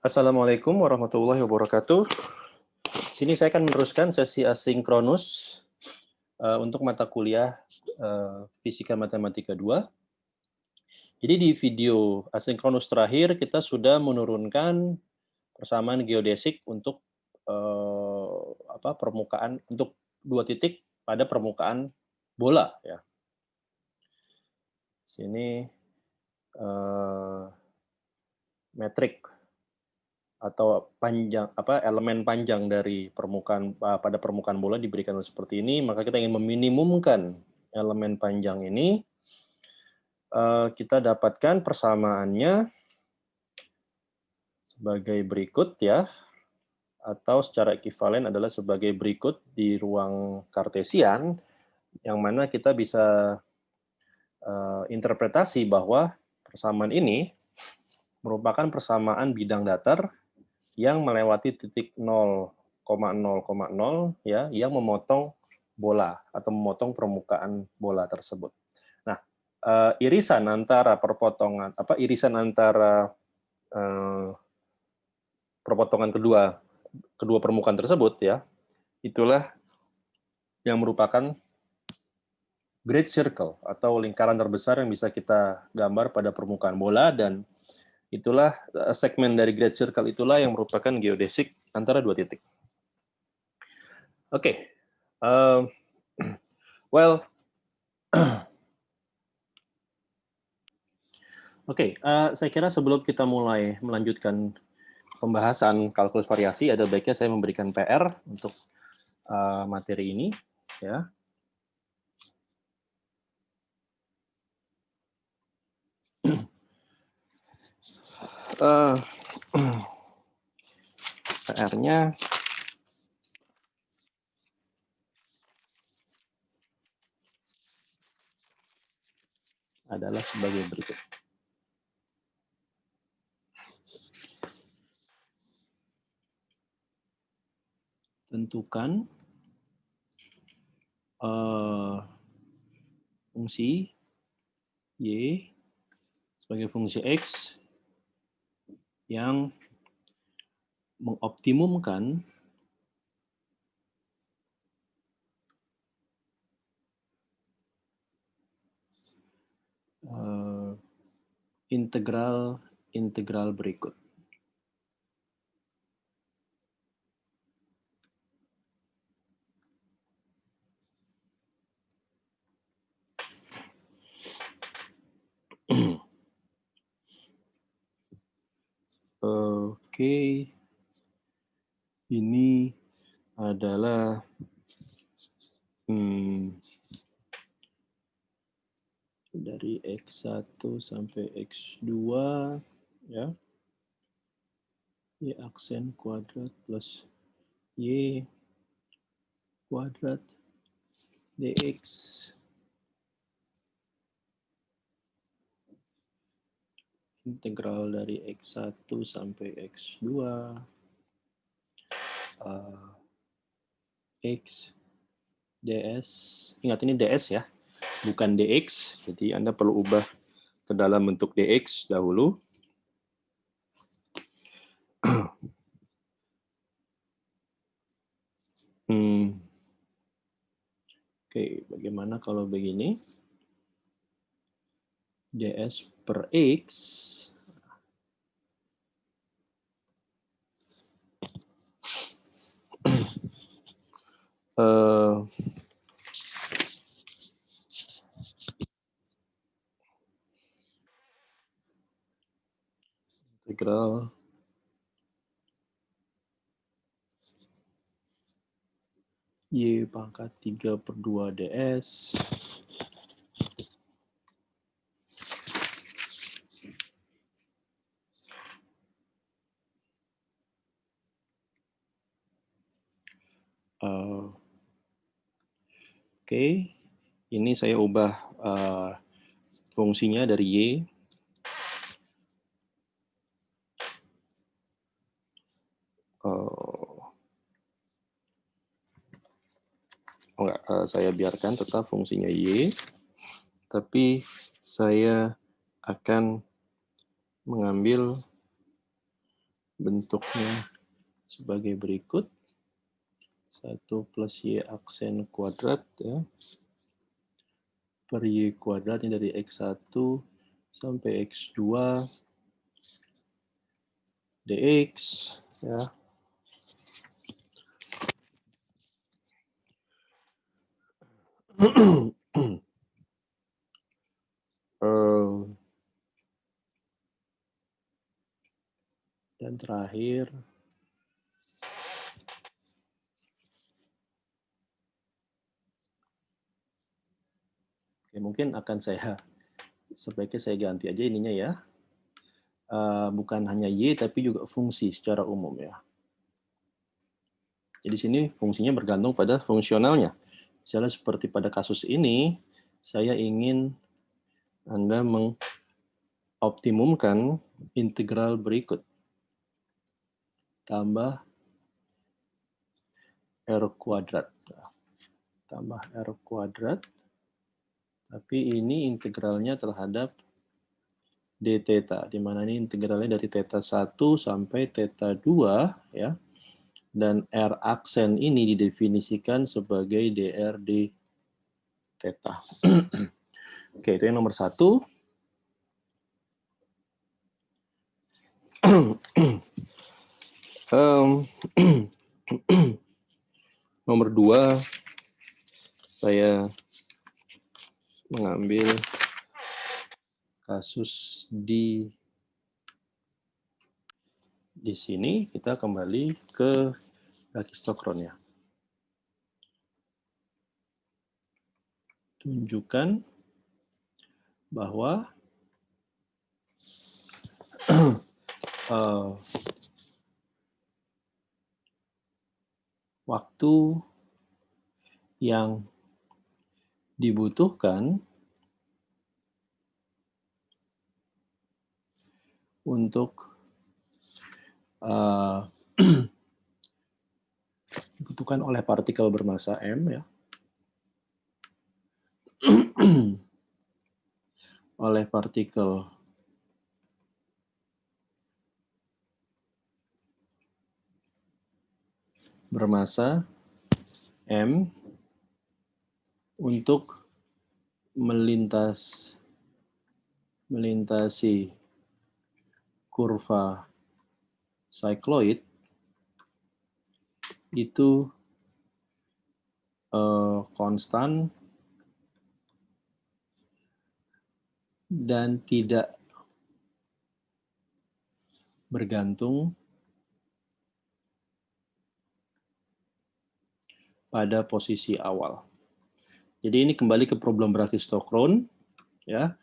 Assalamualaikum warahmatullahi wabarakatuh. Sini saya akan meneruskan sesi asinkronus untuk mata kuliah Fisika Matematika 2. Jadi di video asinkronus terakhir kita sudah menurunkan persamaan geodesik untuk permukaan untuk 2 titik pada permukaan bola ya. Sini metrik atau panjang elemen panjang dari permukaan pada permukaan bola diberikan seperti ini, maka kita ingin meminimumkan elemen panjang ini, kita dapatkan persamaannya sebagai berikut ya, atau secara ekivalen adalah sebagai berikut di ruang kartesian, yang mana kita bisa interpretasi bahwa persamaan ini merupakan persamaan bidang datar yang melewati titik 0,0,0 ya, yang memotong bola atau memotong permukaan bola tersebut. Nah, irisan antara perpotongan kedua permukaan tersebut ya, itulah yang merupakan great circle atau lingkaran terbesar yang bisa kita gambar pada permukaan bola, dan itulah segmen dari great circle itulah yang merupakan geodesik antara 2 titik. Oke. Saya kira sebelum kita mulai melanjutkan pembahasan kalkulus variasi, ada baiknya saya memberikan PR untuk materi ini, ya. PR-nya adalah sebagai berikut. Tentukan fungsi Y sebagai fungsi X yang mengoptimumkan integral berikut. Oke, ini adalah dari X1 sampai X2 ya, Y aksen kuadrat plus Y kuadrat dx integral dari X1 sampai X2 X ds, ingat ini ds ya, bukan dx, jadi Anda perlu ubah ke dalam bentuk dx dahulu. Oke, bagaimana kalau begini? ds per x integral Y pangkat 3/2 ds Oke, ini saya ubah fungsinya dari Y. Saya biarkan tetap fungsinya Y, tapi saya akan mengambil bentuknya sebagai berikut. 1 plus Y aksen kuadrat ya, per Y kuadrat ini dari X1 sampai X2 dx ya. Dan terakhir mungkin akan sebaiknya saya ganti aja ininya ya. Bukan hanya Y tapi juga fungsi secara umum ya. Jadi sini fungsinya bergantung pada fungsionalnya. Misalnya seperti pada kasus ini, saya ingin Anda mengoptimumkan integral berikut. Tambah R kuadrat. Tambah R kuadrat. Tapi ini integralnya terhadap d theta, di mana ini integralnya dari theta 1 sampai theta 2 ya. Dan R aksen ini didefinisikan sebagai dr d theta. Oke, itu yang nomor 1. Nomor 2, saya mengambil kasus di sini. Kita kembali ke Brachistochrone ya. Tunjukkan bahwa waktu yang dibutuhkan untuk dibutuhkan oleh partikel bermassa M ya, oleh partikel bermassa M untuk melintasi kurva cycloid itu konstan dan tidak bergantung pada posisi awal. Jadi ini kembali ke problem Brachistochrone ya.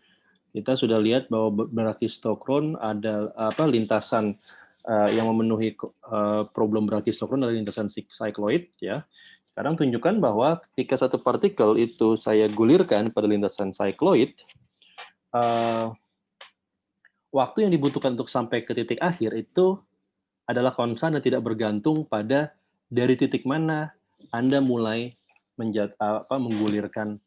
Kita sudah lihat bahwa Brachistochrone ada lintasan yang memenuhi problem Brachistochrone adalah lintasan cycloid ya. Sekarang tunjukkan bahwa ketika satu partikel itu saya gulirkan pada lintasan cycloid, waktu yang dibutuhkan untuk sampai ke titik akhir itu adalah konstan dan tidak bergantung pada dari titik mana Anda mulai menggulirkan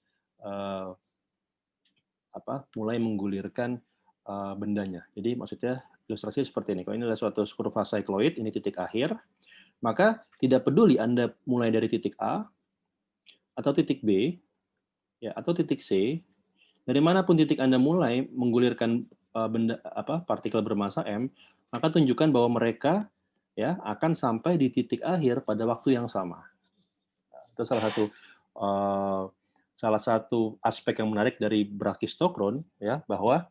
bendanya. Jadi maksudnya ilustrasi seperti ini. Kalau ini adalah suatu kurva cycloid, ini titik akhir, maka tidak peduli Anda mulai dari titik A atau titik B ya atau titik C, dari manapun titik Anda mulai menggulirkan partikel bermassa M, maka tunjukkan bahwa mereka ya akan sampai di titik akhir pada waktu yang sama. Nah, itu salah satu aspek yang menarik dari Brachistochrone ya, bahwa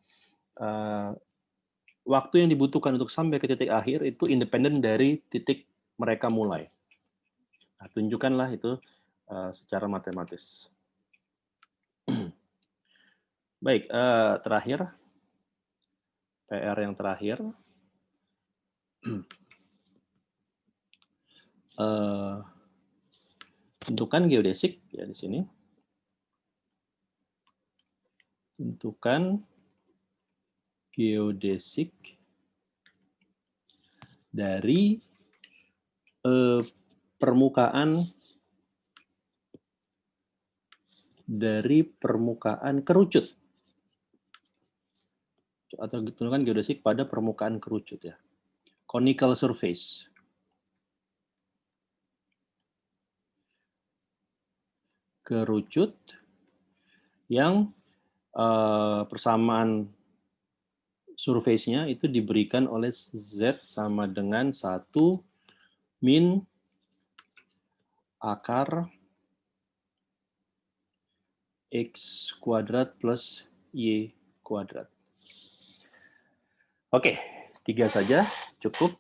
waktu yang dibutuhkan untuk sampai ke titik akhir itu independen dari titik mereka mulai. Nah, tunjukkanlah itu secara matematis. Baik, terakhir, PR yang terakhir. Tentukan geodesik ya di sini. Tentukan geodesik dari permukaan kerucut, atau tentukan geodesik pada permukaan kerucut ya. conical surface. Kerucut yang persamaan surface-nya itu diberikan oleh Z sama dengan 1 min akar X kuadrat plus Y kuadrat. Oke, 3 saja cukup.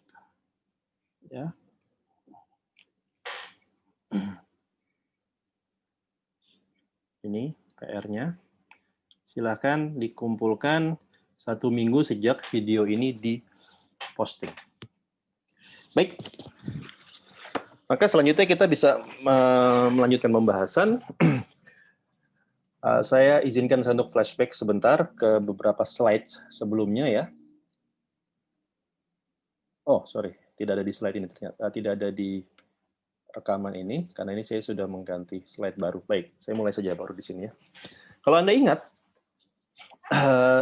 Ya. Ini PR-nya. Silakan dikumpulkan 1 minggu sejak video ini diposting. Baik. Maka selanjutnya kita bisa melanjutkan pembahasan. Saya izinkan saya untuk flashback sebentar ke beberapa slides sebelumnya ya. Oh, sorry, tidak ada di slide ini ternyata. Tidak ada di rekaman ini, karena ini saya sudah mengganti slide baru. Baik, saya mulai saja baru di sini ya. Kalau Anda ingat,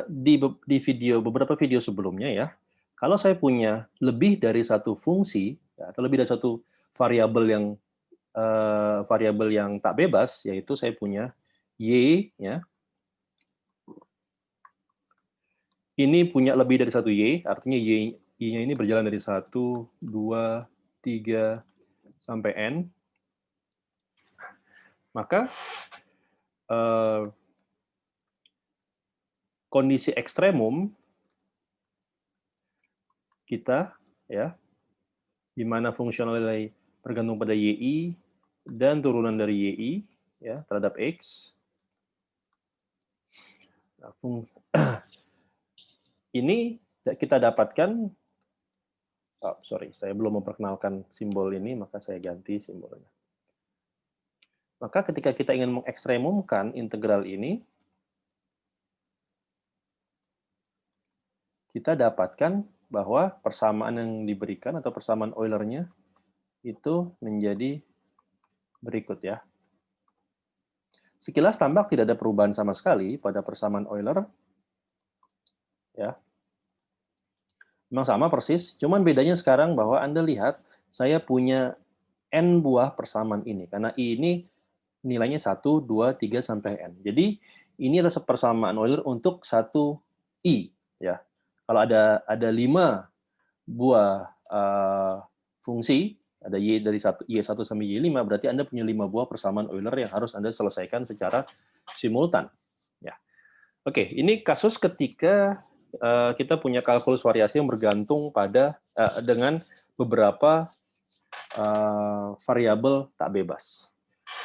di beberapa video sebelumnya ya, kalau saya punya lebih dari satu fungsi, ya, atau lebih dari satu variabel yang tak bebas, yaitu saya punya Y, ya. Ini punya lebih dari satu Y, artinya Y-nya ini berjalan dari 1, 2, 3, sampai N. Maka kondisi ekstremum kita, ya, di mana fungsional nilai bergantung pada YI dan turunan dari YI, ya, terhadap X. Nah, ini kita dapatkan, sorry, saya belum memperkenalkan simbol ini, maka saya ganti simbolnya. Maka ketika kita ingin mengekstremumkan integral ini, kita dapatkan bahwa persamaan yang diberikan atau persamaan Euler-nya itu menjadi berikut ya. Sekilas tampak tidak ada perubahan sama sekali pada persamaan Euler. Ya. Memang sama persis, cuman bedanya sekarang bahwa Anda lihat saya punya N buah persamaan ini, karena I ini nilainya 1, 2, 3, sampai N. Jadi ini adalah persamaan Euler untuk satu I. Ya. Kalau ada 5 buah fungsi, ada Y dari Y1 sampai Y5, berarti Anda punya 5 buah persamaan Euler yang harus Anda selesaikan secara simultan. Ya. Oke, ini kasus ketika kita punya kalkulus variasi yang bergantung pada dengan beberapa variabel tak bebas.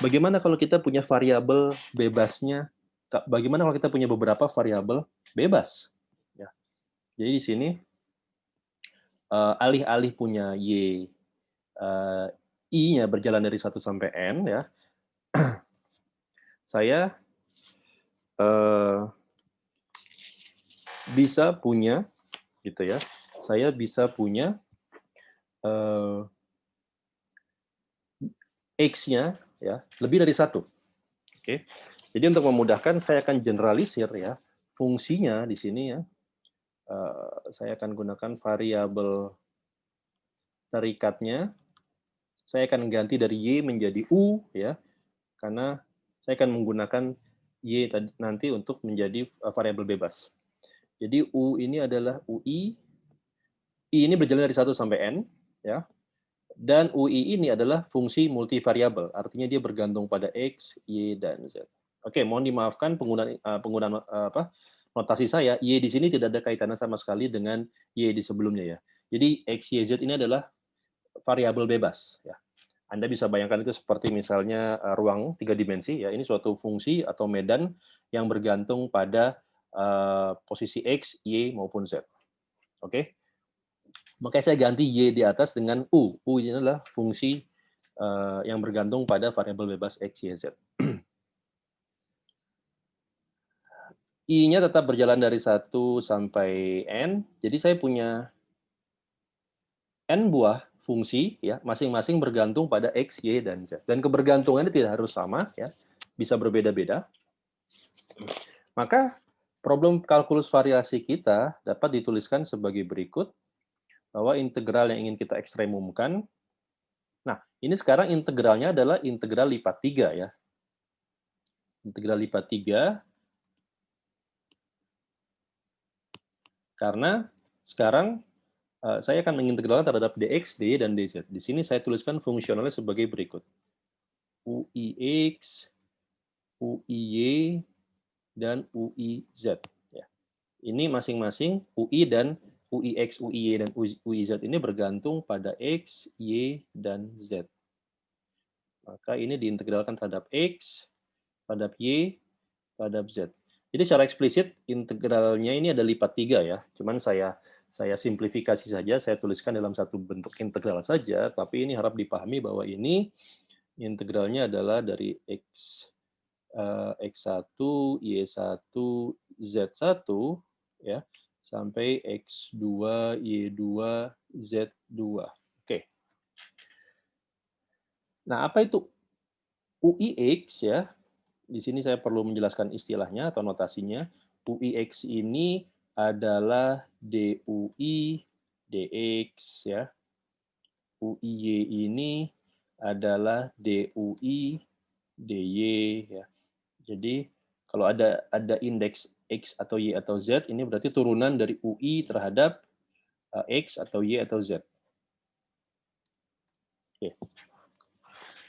Bagaimana kalau kita punya variabel bebasnya? Bagaimana kalau kita punya beberapa variabel bebas? Ya. Jadi di sini alih-alih punya I-nya berjalan dari 1 sampai N, ya, saya bisa punya, gitu ya, saya bisa punya X-nya ya lebih dari 1. Oke. Jadi untuk memudahkan saya akan generalisir ya fungsinya di sini ya. Saya akan gunakan variabel terikatnya. Saya akan ganti dari Y menjadi U ya. Karena saya akan menggunakan Y nanti untuk menjadi variabel bebas. Jadi U ini adalah UI. I ini berjalan dari 1 sampai N ya. Dan UI ini adalah fungsi multivariabel, artinya dia bergantung pada X, Y, dan Z. Oke, mohon dimaafkan penggunaan notasi saya, Y di sini tidak ada kaitannya sama sekali dengan Y di sebelumnya ya. Jadi X, Y, Z ini adalah variabel bebas. Ya. Anda bisa bayangkan itu seperti misalnya ruang 3 dimensi, ya. Ini suatu fungsi atau medan yang bergantung pada posisi X, Y, maupun Z. Oke. Makanya saya ganti Y di atas dengan U. U ini adalah fungsi yang bergantung pada variabel bebas X, Y, Z. I-nya tetap berjalan dari 1 sampai N. Jadi saya punya N buah fungsi, ya, masing-masing bergantung pada X, Y, dan Z. Dan kebergantungannya tidak harus sama, ya, bisa berbeda-beda. Maka problem kalkulus variasi kita dapat dituliskan sebagai berikut. bahwa integral yang ingin kita ekstremumkan, nah ini sekarang integralnya adalah integral lipat 3 ya. Integral lipat 3, karena sekarang saya akan mengintegralkan terhadap dx, dy, dan dz. Di sini saya tuliskan fungsionalnya sebagai berikut. UIX, UIY, dan UIZ. Ya. Ini masing-masing UI dan UIX, UIY, dan UIZ ini bergantung pada X, Y, dan Z. Maka ini diintegralkan terhadap X, terhadap Y, terhadap Z. Jadi secara eksplisit integralnya ini ada lipat 3 ya. Cuman saya simplifikasi saja, saya tuliskan dalam satu bentuk integral saja, tapi ini harap dipahami bahwa ini integralnya adalah dari X1, Y1, Z1 ya, sampai X2, Y2, Z2. Oke. Nah, apa itu UIX ya? Di sini saya perlu menjelaskan istilahnya atau notasinya. UIX ini adalah DUI DX ya. UIY ini adalah DUI DY ya. Jadi kalau ada indeks X atau Y atau Z ini berarti turunan dari UI terhadap X atau Y atau Z. Oke.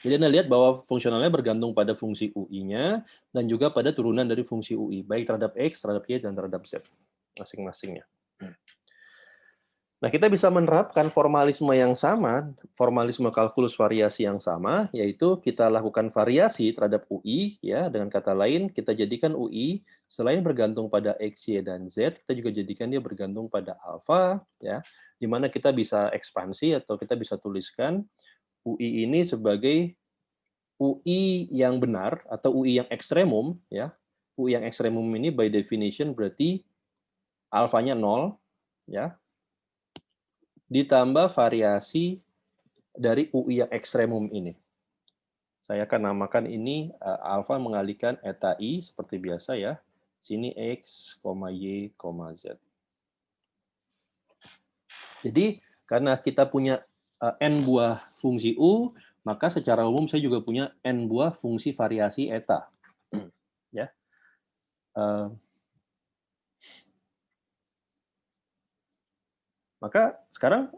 Jadi Anda lihat bahwa fungsionalnya bergantung pada fungsi UI-nya dan juga pada turunan dari fungsi UI, baik terhadap X, terhadap Y, dan terhadap Z, masing-masingnya. Nah, kita bisa menerapkan formalisme yang sama, formalisme kalkulus variasi yang sama, yaitu kita lakukan variasi terhadap UI, ya, dengan kata lain, kita jadikan UI selain bergantung pada X, Y, dan Z, kita juga jadikan dia bergantung pada alfa, ya, di mana kita bisa ekspansi atau kita bisa tuliskan UI ini sebagai UI yang benar atau UI yang ekstremum ya. UI yang ekstremum ini by definition berarti alfanya 0 ya. Ditambah variasi dari UI yang ekstremum ini. Saya akan namakan ini alfa mengalihkan eta i seperti biasa ya. Sini X, Y, Z. Jadi karena kita punya n buah fungsi U, maka secara umum saya juga punya n buah fungsi variasi eta. Ya. Maka sekarang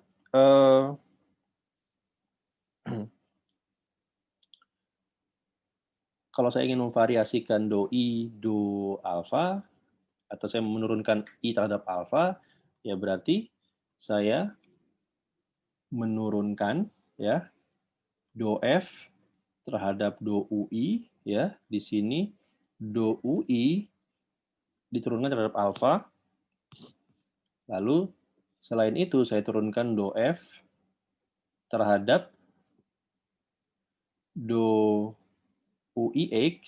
kalau saya ingin memvariasikan do i, do alfa, atau saya menurunkan i terhadap alfa, ya berarti saya menurunkan ya do f terhadap do ui ya di sini do ui diturunkan terhadap alfa. Lalu selain itu saya turunkan do f terhadap do UIX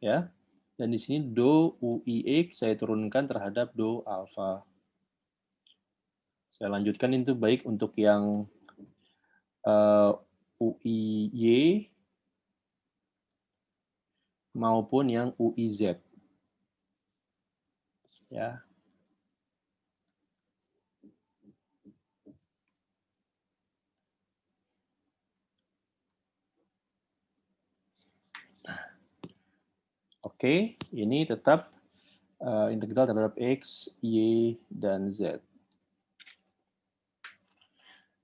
ya. Dan di sini do UIX saya turunkan terhadap do alfa. Saya lanjutkan itu baik untuk yang UIY maupun yang UIZ. Ya. Oke, ini tetap integral terhadap X, Y, dan Z.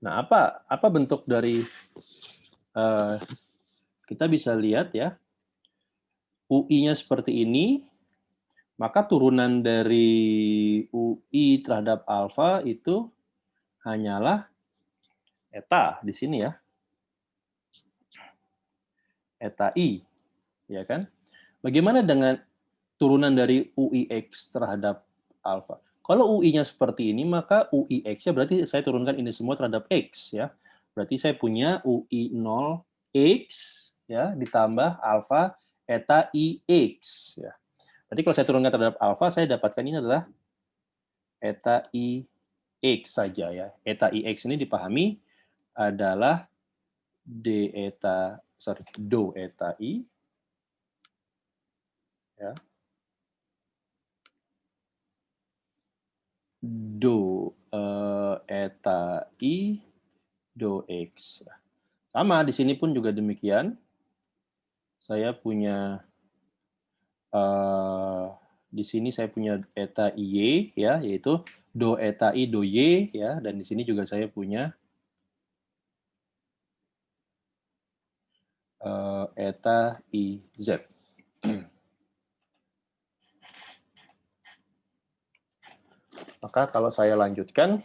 Nah, apa bentuk dari kita bisa lihat ya, UI-nya seperti ini, maka turunan dari UI terhadap alfa itu hanyalah eta di sini ya. Eta i, ya kan? Bagaimana dengan turunan dari UIX terhadap alfa? Kalau UI-nya seperti ini, maka UIX-nya berarti saya turunkan ini semua terhadap X ya. Berarti saya punya UI0X ya ditambah alfa eta IX ya. Berarti kalau saya turunkan terhadap alfa, saya dapatkan ini adalah eta IX saja ya. Eta IX ini dipahami adalah do eta I ya. Do eta I do X. Sama, di sini pun juga demikian. Saya punya, di sini saya punya eta Y, ya, yaitu do eta I do Y, ya, dan di sini juga saya punya eta I Z. Maka kalau saya lanjutkan,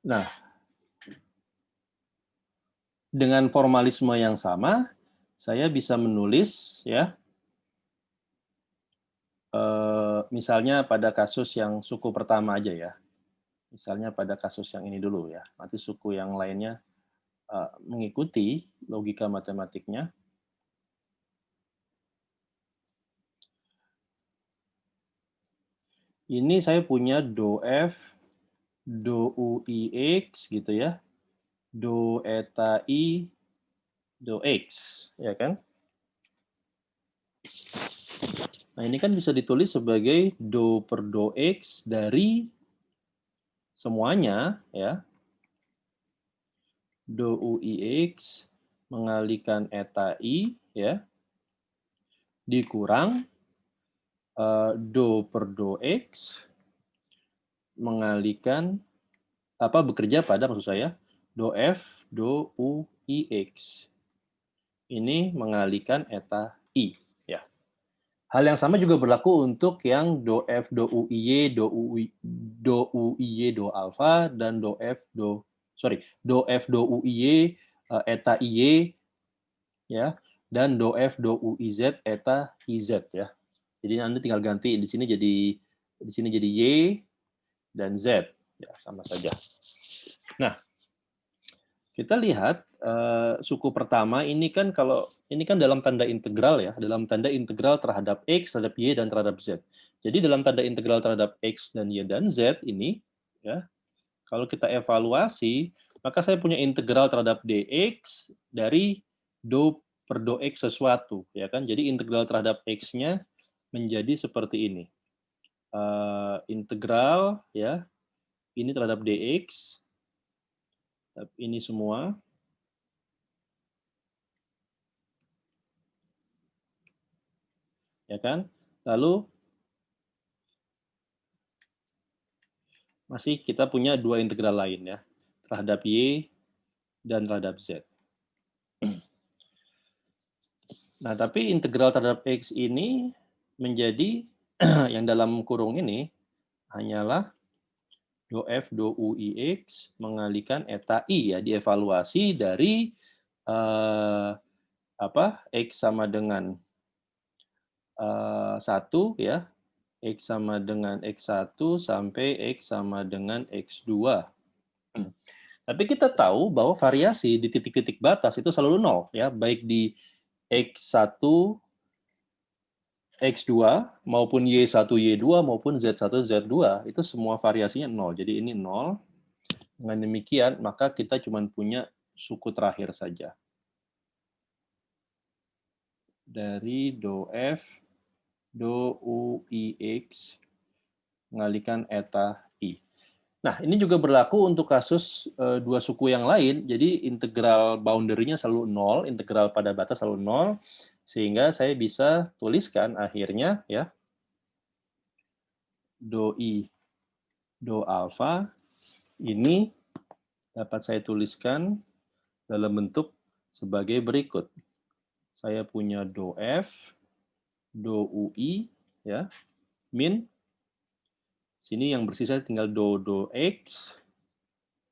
nah, dengan formalisme yang sama, saya bisa menulis, ya, misalnya pada kasus yang suku pertama aja ya. Misalnya pada kasus yang ini dulu ya. Nanti suku yang lainnya mengikuti logika matematiknya. Ini saya punya do F, do UIX gitu ya. Do eta I, do X, ya kan? Nah, ini kan bisa ditulis sebagai do per do X dari semuanya, ya. Do UIX mengalihkan eta I, ya, dikurang do per do X mengalihkan, bekerja pada, maksud saya, do F, do UIX. Ini mengalihkan eta I. Ya. Hal yang sama juga berlaku untuk yang do F, do UIY, do UIY, do alfa, dan do F, do UIY, eta IY, ya, dan do F, do UIZ, eta IZ, ya. Jadi Anda tinggal ganti di sini jadi Y dan Z, ya, sama saja. Nah, kita lihat suku pertama ini kan dalam tanda integral ya, dalam tanda integral terhadap X, terhadap Y, dan terhadap Z. Jadi dalam tanda integral terhadap X dan Y dan Z ini, ya, kalau kita evaluasi, maka saya punya integral terhadap dx dari do per do X sesuatu, ya kan? Jadi integral terhadap X-nya menjadi seperti ini. Integral, ya, ini terhadap dx, ini semua, ya kan? Lalu masih kita punya dua integral lain ya, terhadap Y dan terhadap Z. Nah, tapi integral terhadap X ini menjadi yang dalam kurung ini hanyalah do F do UIX mengalihkan eta I ya, dievaluasi dari X sama dengan 1 ya, X sama dengan X1 sampai X sama dengan X2. Tapi kita tahu bahwa variasi di titik-titik batas itu selalu 0 ya, baik di X1, X2 maupun Y1, Y2 maupun Z1, Z2 itu semua variasinya 0. Jadi ini 0. Dengan demikian maka kita cuma punya suku terakhir saja. Dari do F, do UIX mengalihkan eta I. Nah, ini juga berlaku untuk kasus dua suku yang lain. Jadi integral boundary-nya selalu 0, integral pada batas selalu 0, sehingga saya bisa tuliskan akhirnya ya do I, do alfa ini dapat saya tuliskan dalam bentuk sebagai berikut. Saya punya do F, do UI ya, min sini yang bersisa tinggal do X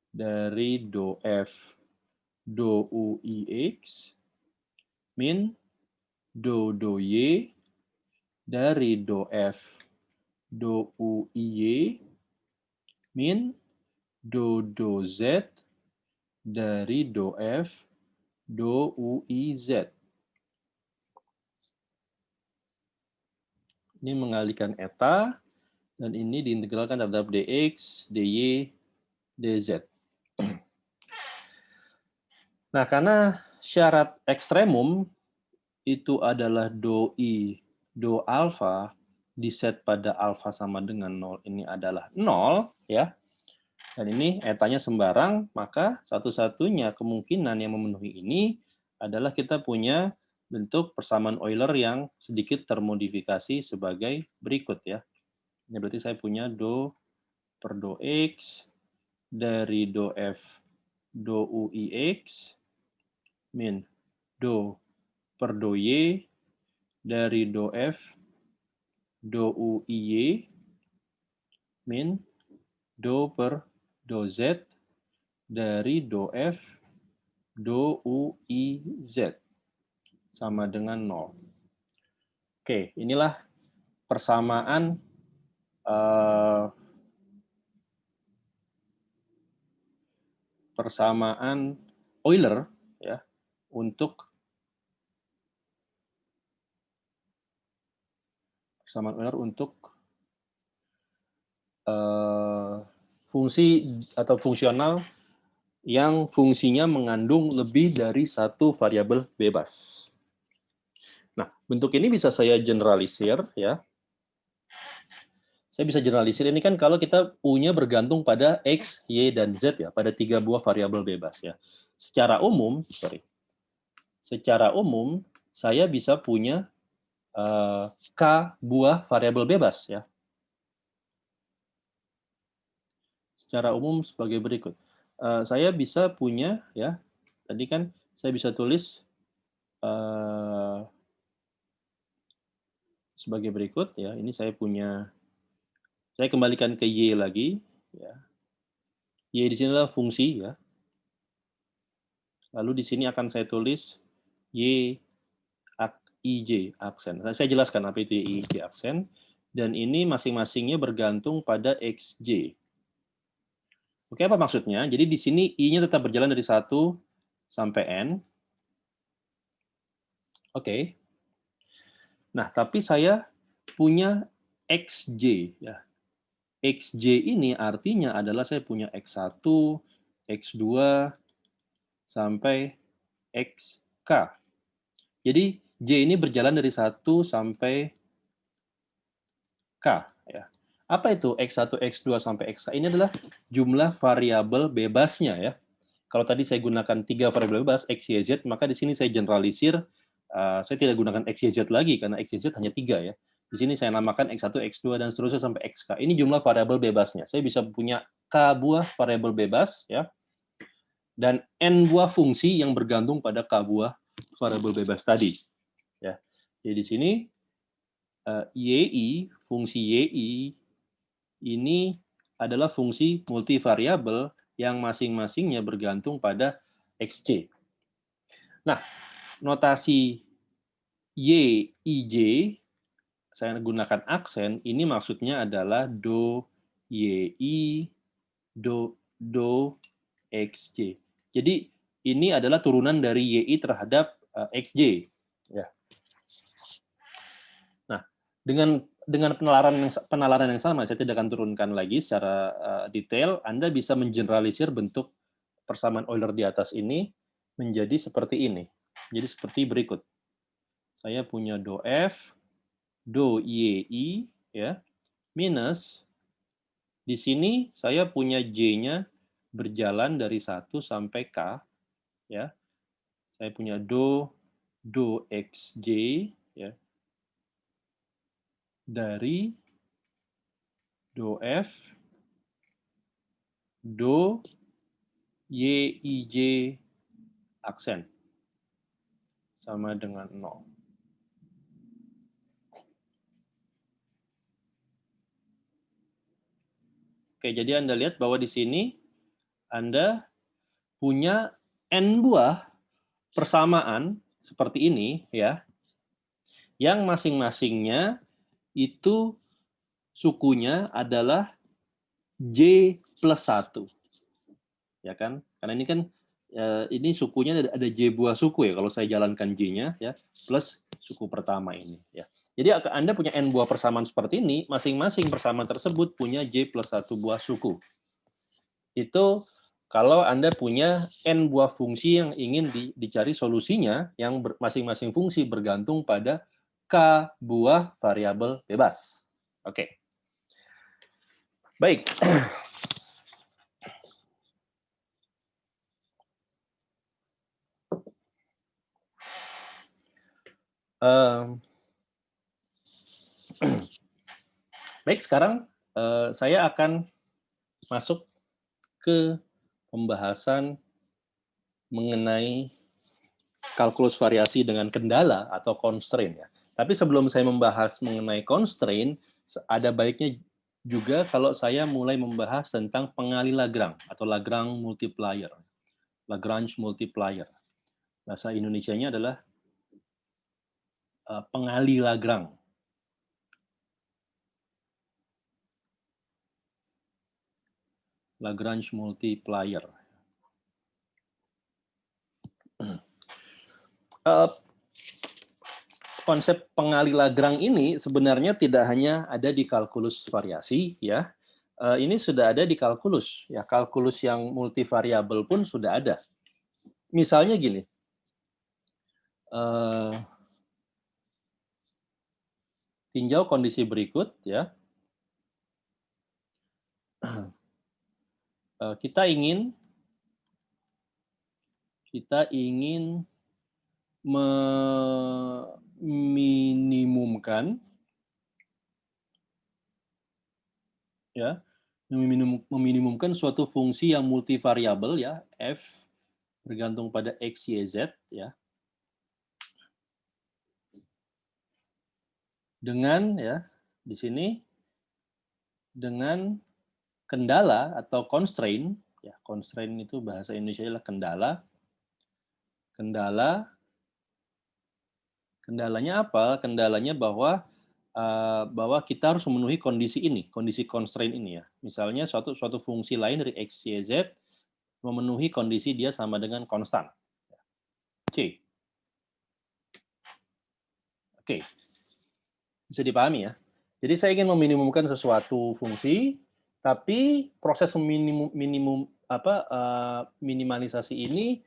dari do F, do UIX min do Y dari do F, do UIY min do Z dari do F, do UIZ. Ini mengalihkan eta, dan ini diintegralkan terhadap dx, dy, dz. Nah, karena syarat ekstremum itu adalah doi, do alfa, diset pada alfa sama dengan 0, ini adalah 0, ya. Dan ini etanya sembarang, maka satu-satunya kemungkinan yang memenuhi ini adalah kita punya bentuk persamaan Euler yang sedikit termodifikasi sebagai berikut, ya. Ini berarti saya punya do per do X dari do F do UIX min do per do Y dari do F do UIY min do per do Z dari do F do UIZ sama dengan 0. Oke, inilah persamaan persamaan Euler, ya, untuk persamaan Euler untuk fungsi atau fungsional yang fungsinya mengandung lebih dari satu variabel bebas. Nah, bentuk ini bisa saya generalisir, ya. Saya bisa generalisir ini kan kalau kita U-nya bergantung pada X, Y, dan Z, ya, pada 3 buah variabel bebas, ya. Secara umum, saya bisa punya K buah variabel bebas, ya. Secara umum sebagai berikut. Saya bisa punya, ya, tadi kan saya bisa tulis sebagai berikut, ya. Ini saya punya, saya kembalikan ke Y lagi, ya. Y di sini adalah fungsi, ya. Lalu di sini akan saya tulis Y IJ aksen. Nah, saya jelaskan apa itu IJ aksen, dan ini masing-masingnya bergantung pada XJ. Oke, apa maksudnya? Jadi di sini I-nya tetap berjalan dari 1 sampai N. Oke. Nah, tapi saya punya XJ, ya. XJ ini artinya adalah saya punya X1, X2, sampai XK. Jadi J ini berjalan dari 1 sampai K, ya. Apa itu X1, X2 sampai XK? Ini adalah jumlah variabel bebasnya, ya. Kalau tadi saya gunakan 3 variabel bebas X, Y, Z, maka di sini saya generalisir, saya tidak gunakan X, Y, Z lagi karena X, Y, Z hanya 3, ya. Di sini saya namakan X1, X2 dan seterusnya sampai XK. Ini jumlah variabel bebasnya. Saya bisa punya K buah variabel bebas, ya. Dan N buah fungsi yang bergantung pada K buah variabel bebas tadi, ya. Jadi di sini YI, fungsi YI ini adalah fungsi multivariabel yang masing-masingnya bergantung pada XC. Nah, notasi YIJ, saya gunakan aksen, ini maksudnya adalah do YI, do XJ. Jadi ini adalah turunan dari YI terhadap XJ. Ya. Nah, dengan penalaran yang sama, saya tidak akan turunkan lagi secara detail. Anda bisa mengeneralisir bentuk persamaan Euler di atas ini menjadi seperti ini. Jadi seperti berikut. Saya punya do F, do YI, ya, minus di sini saya punya J-nya berjalan dari 1 sampai K, ya. Saya punya do XJ, ya, dari do F, do YIJ aksen sama dengan 0. Oke, jadi Anda lihat bahwa di sini Anda punya N buah persamaan seperti ini, ya, yang masing-masingnya itu sukunya adalah J plus 1. Ya kan? Karena ini kan ini sukunya ada J buah suku, ya, kalau saya jalankan J-nya, ya, plus suku pertama ini, ya. Jadi Anda punya N buah persamaan seperti ini, masing-masing persamaan tersebut punya J plus 1 buah suku. Itu kalau Anda punya n buah fungsi yang ingin dicari solusinya, yang masing-masing fungsi bergantung pada k buah variabel bebas. Oke. Baik. Baik, sekarang saya akan masuk ke pembahasan mengenai kalkulus variasi dengan kendala atau constraint ya. Tapi sebelum saya membahas mengenai constraint, ada baiknya juga kalau saya mulai membahas tentang pengali Lagrange atau Lagrange multiplier. Lagrange multiplier. Bahasa Indonesianya adalah pengali Lagrange. Lagrange multiplier. Konsep pengali Lagrange ini sebenarnya tidak hanya ada di kalkulus variasi, ya. Ini sudah ada di kalkulus, ya. Kalkulus yang multivariabel pun sudah ada. Misalnya gini, tinjau kondisi berikut, ya. Kita ingin meminimumkan, ya, meminimumkan suatu fungsi yang multivariabel, ya, f bergantung pada x, y, z, ya, dengan, ya, di sini dengan kendala atau constraint, ya, constraint itu bahasa Indonesia adalah kendala. Kendalanya apa? Kendalanya bahwa kita harus memenuhi kondisi ini, kondisi constraint ini, ya. Misalnya suatu fungsi lain dari x, y, z memenuhi kondisi dia sama dengan konstan. C. Oke. Bisa dipahami, ya. Jadi saya ingin meminimumkan sesuatu fungsi, tapi proses minimalisasi ini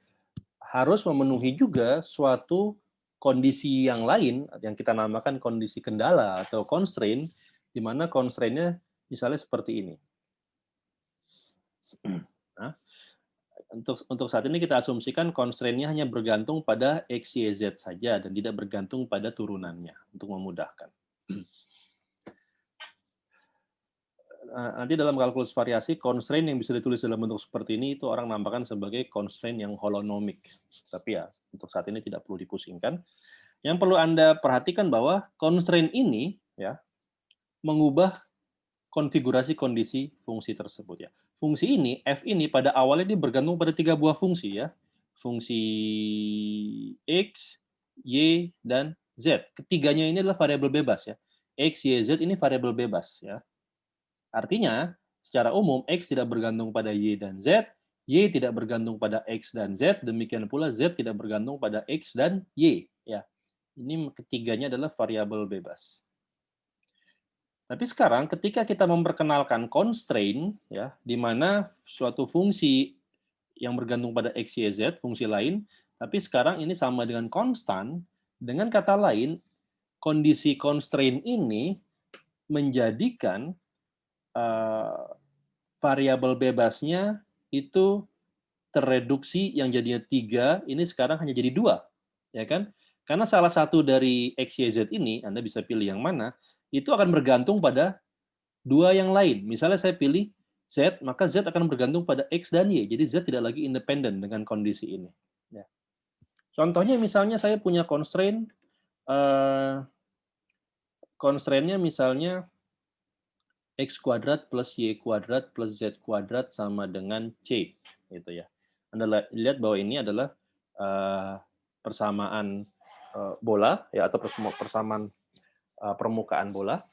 harus memenuhi juga suatu kondisi yang lain yang kita namakan kondisi kendala atau constraint, di mana constraint-nya misalnya seperti ini. Nah, untuk saat ini kita asumsikan constraint-nya hanya bergantung pada x, y, z saja dan tidak bergantung pada turunannya untuk memudahkan. Nanti dalam kalkulus variasi, constraint yang bisa ditulis dalam bentuk seperti ini itu orang namakan sebagai constraint yang holonomik. Tapi ya, untuk saat ini tidak perlu dipusingkan. Yang perlu Anda perhatikan bahwa constraint ini, ya, mengubah konfigurasi kondisi fungsi tersebut, ya. Fungsi ini, f ini pada awalnya dia bergantung pada 3 buah fungsi, ya. Fungsi x, y, dan z. Ketiganya ini adalah variabel bebas, ya. X, y, z ini variabel bebas, ya. Artinya, secara umum, X tidak bergantung pada Y dan Z, Y tidak bergantung pada X dan Z, demikian pula Z tidak bergantung pada X dan Y. Ya, ini ketiganya adalah variabel bebas. Tapi sekarang, ketika kita memperkenalkan constraint, ya, di mana suatu fungsi yang bergantung pada X, Y, Z, fungsi lain, tapi sekarang ini sama dengan konstan, dengan kata lain, kondisi constraint ini menjadikan variabel bebasnya itu tereduksi yang jadinya 3, ini sekarang hanya jadi 2. Ya kan? Karena salah satu dari X, Y, Z ini, Anda bisa pilih yang mana, itu akan bergantung pada 2 yang lain. Misalnya saya pilih Z, maka Z akan bergantung pada X dan Y. Jadi Z tidak lagi independen dengan kondisi ini. Ya. Contohnya misalnya saya punya constraint, constraint-nya misalnya x kuadrat plus y kuadrat plus z kuadrat sama dengan c, gitu ya. Anda lihat bahwa ini adalah persamaan bola, ya, atau persamaan permukaan bola.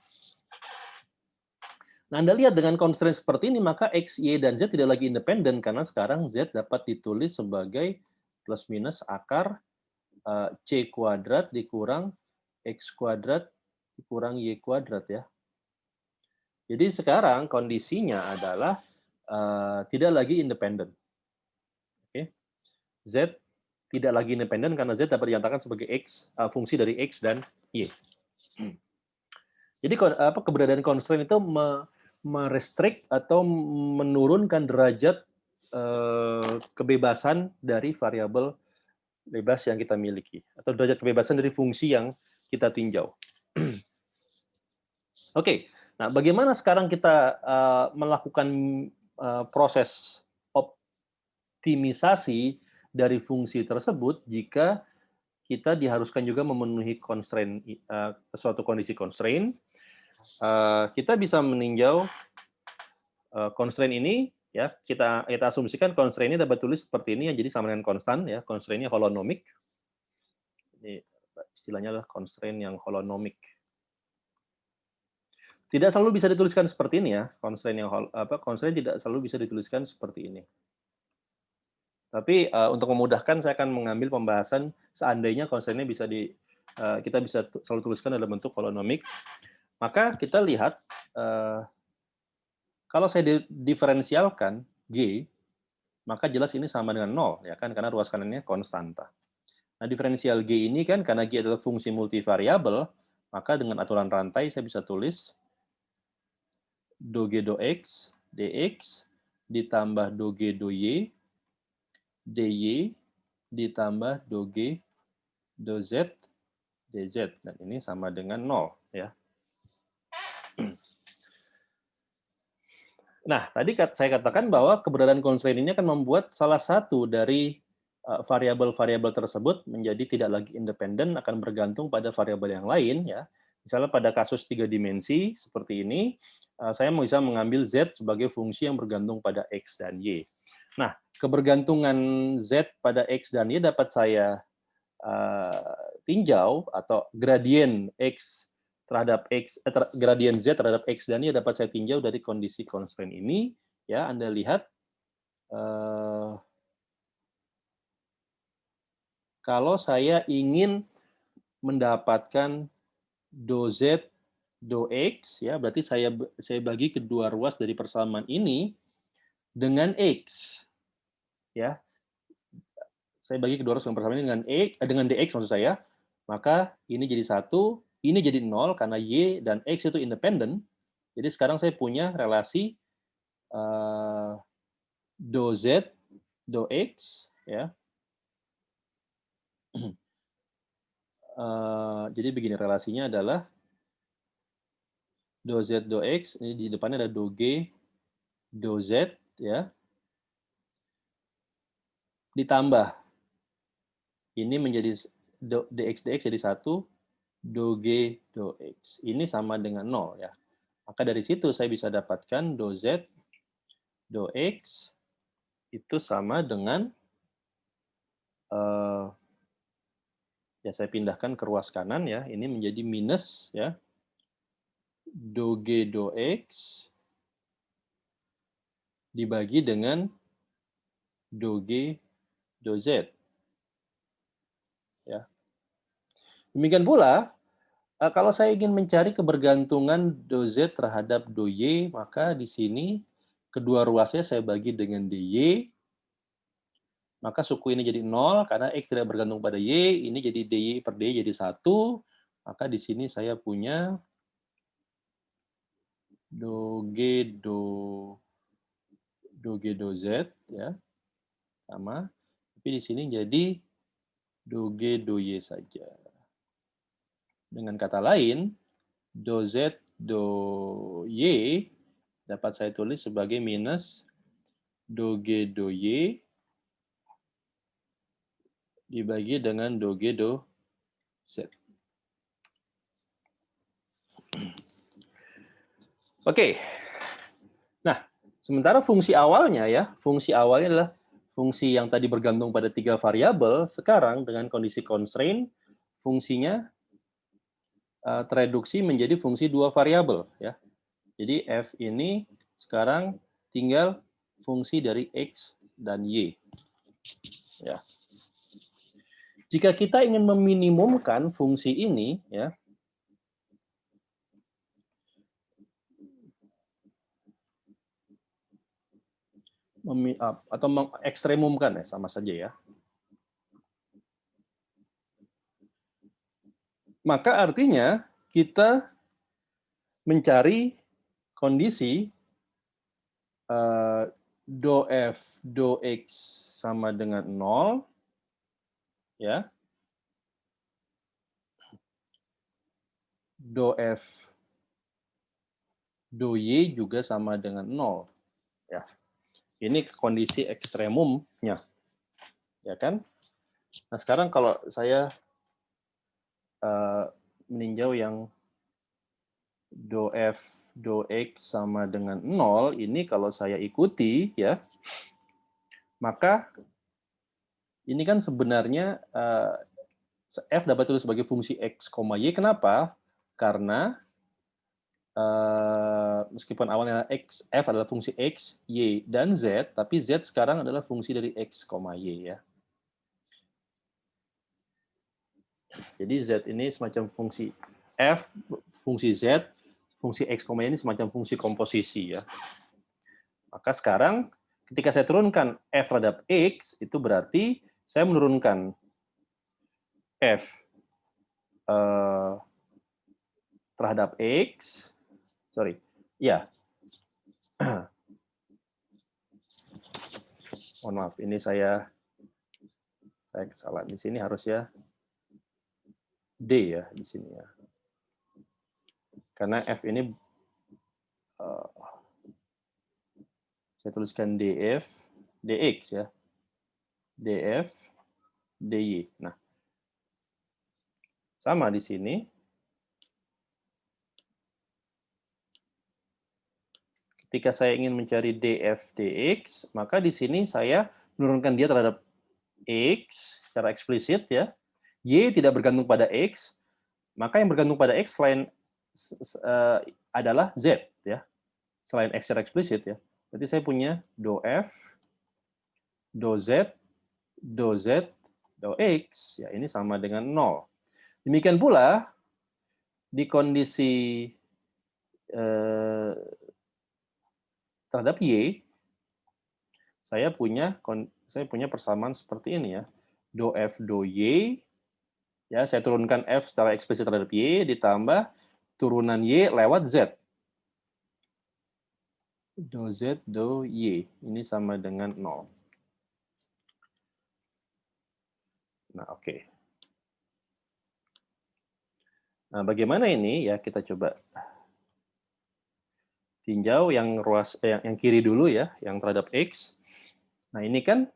Nah, Anda lihat dengan constraint seperti ini, maka x, y, dan z tidak lagi independen karena sekarang z dapat ditulis sebagai plus minus akar c kuadrat dikurang x kuadrat dikurang y kuadrat, ya. Jadi sekarang kondisinya adalah tidak lagi independen. Z tidak lagi independen karena Z dapat dinyatakan sebagai X, fungsi dari X dan Y. Jadi keberadaan constraint itu merestrict atau menurunkan derajat kebebasan dari variabel bebas yang kita miliki, atau derajat kebebasan dari fungsi yang kita tinjau. Oke, nah bagaimana sekarang kita melakukan proses optimisasi dari fungsi tersebut jika kita diharuskan juga memenuhi constraint, suatu kondisi constraint. Kita bisa meninjau constraint ini, ya kita asumsikan constraint ini dapat tulis seperti ini, yang jadi sama dengan konstan, ya constraint-nya holonomik. Ini istilahnya adalah constraint yang holonomik. Tidak selalu bisa dituliskan seperti ini ya, constraint tidak selalu bisa dituliskan seperti ini. Tapi untuk memudahkan saya akan mengambil pembahasan seandainya constraint-nya kita bisa selalu tuliskan dalam bentuk holonomik. Maka kita lihat kalau saya diferensialkan G, maka jelas ini sama dengan 0 ya kan, karena ruas kanannya konstanta. Nah, diferensial G ini kan karena G adalah fungsi multivariabel, maka dengan aturan rantai saya bisa tulis do G do X dx ditambah do G do Y dy ditambah do G do Z dz, dan ini sama dengan 0 ya. Nah, tadi saya katakan bahwa keberadaan constraint ini akan membuat salah satu dari variabel-variabel tersebut menjadi tidak lagi independen, akan bergantung pada variabel yang lain ya. Misalnya pada kasus 3 dimensi seperti ini, saya bisa mengambil Z sebagai fungsi yang bergantung pada X dan Y. Nah, kebergantungan Z pada X dan Y dapat saya tinjau, atau gradien X terhadap gradien Z terhadap X dan Y dapat saya tinjau dari kondisi constraint ini. Ya, Anda lihat kalau saya ingin mendapatkan do Z do X, ya berarti saya bagi kedua ruas dari persamaan ini dengan X, ya saya bagi kedua ruas yang persamaan ini dengan dx maksud saya, maka ini jadi 1, ini jadi 0 karena Y dan X itu independen. Jadi sekarang saya punya relasi do Z do X, ya. Jadi begini, relasinya adalah do Z do X, ini di depannya ada do G do Z, ya, ditambah ini menjadi dx jadi 1, do G do X. Ini sama dengan 0 ya. Maka dari situ saya bisa dapatkan do Z do X itu sama dengan ya saya pindahkan ke ruas kanan ya, ini menjadi minus ya do G do X dibagi dengan do G do Z. Ya. Demikian pula kalau saya ingin mencari kebergantungan do Z terhadap do Y, maka di sini kedua ruasnya saya bagi dengan dy, maka suku ini jadi 0 karena X tidak bergantung pada Y, ini jadi dy per dy jadi 1, maka di sini saya punya do G do Z ya sama, tapi di sini jadi do G do Y saja. Dengan kata lain, do Z do Y dapat saya tulis sebagai minus do G do Y dibagi dengan do G do Z. Oke. Nah, sementara fungsi awalnya adalah fungsi yang tadi bergantung pada 3 variabel, sekarang dengan kondisi constraint, fungsinya tereduksi menjadi fungsi 2 variabel ya. Jadi f ini sekarang tinggal fungsi dari X dan Y. Ya. Jika kita ingin meminimumkan fungsi ini ya, atau mengekstremumkan ya, sama saja ya. Maka artinya kita mencari kondisi do F, do X sama dengan 0, ya. Do F, do Y juga sama dengan 0. Ya. Ini kondisi ekstremumnya. Ya kan? Nah, sekarang kalau saya meninjau yang do F, do X sama dengan 0, ini kalau saya ikuti, ya, maka ini kan sebenarnya F dapat ditulis sebagai fungsi X, Y. Kenapa? Karena meskipun awalnya X, F adalah fungsi X, Y, dan Z, tapi Z sekarang adalah fungsi dari X, Y. Ya. Jadi Z ini semacam fungsi F, fungsi Z, fungsi X, Y ini semacam fungsi komposisi. Ya. Maka sekarang ketika saya turunkan F terhadap X, itu berarti saya menurunkan F terhadap X, sorry, ya. Mohon maaf, ini saya kesalahan. Di sini harusnya D ya, di sini ya. Karena F ini saya tuliskan DF, DX ya. DF, DY. Nah, sama di sini. Ketika saya ingin mencari DF, DX, maka di sini saya menurunkan dia terhadap X secara eksplisit ya. Y tidak bergantung pada X, maka yang bergantung pada X selain adalah Z ya. Selain X secara eksplisit ya. Berarti saya punya do F, do Z, do Z, do X, ya ini sama dengan 0. Demikian pula di kondisi terhadap Y, saya punya persamaan seperti ini ya. Do F, do Y, ya saya turunkan F secara eksplisit terhadap Y, ditambah turunan Y lewat Z. Do Z, do Y, ini sama dengan 0. Nah, oke. Nah, bagaimana ini? Ya, kita coba tinjau yang yang kiri dulu ya, yang terhadap X. Nah, ini kan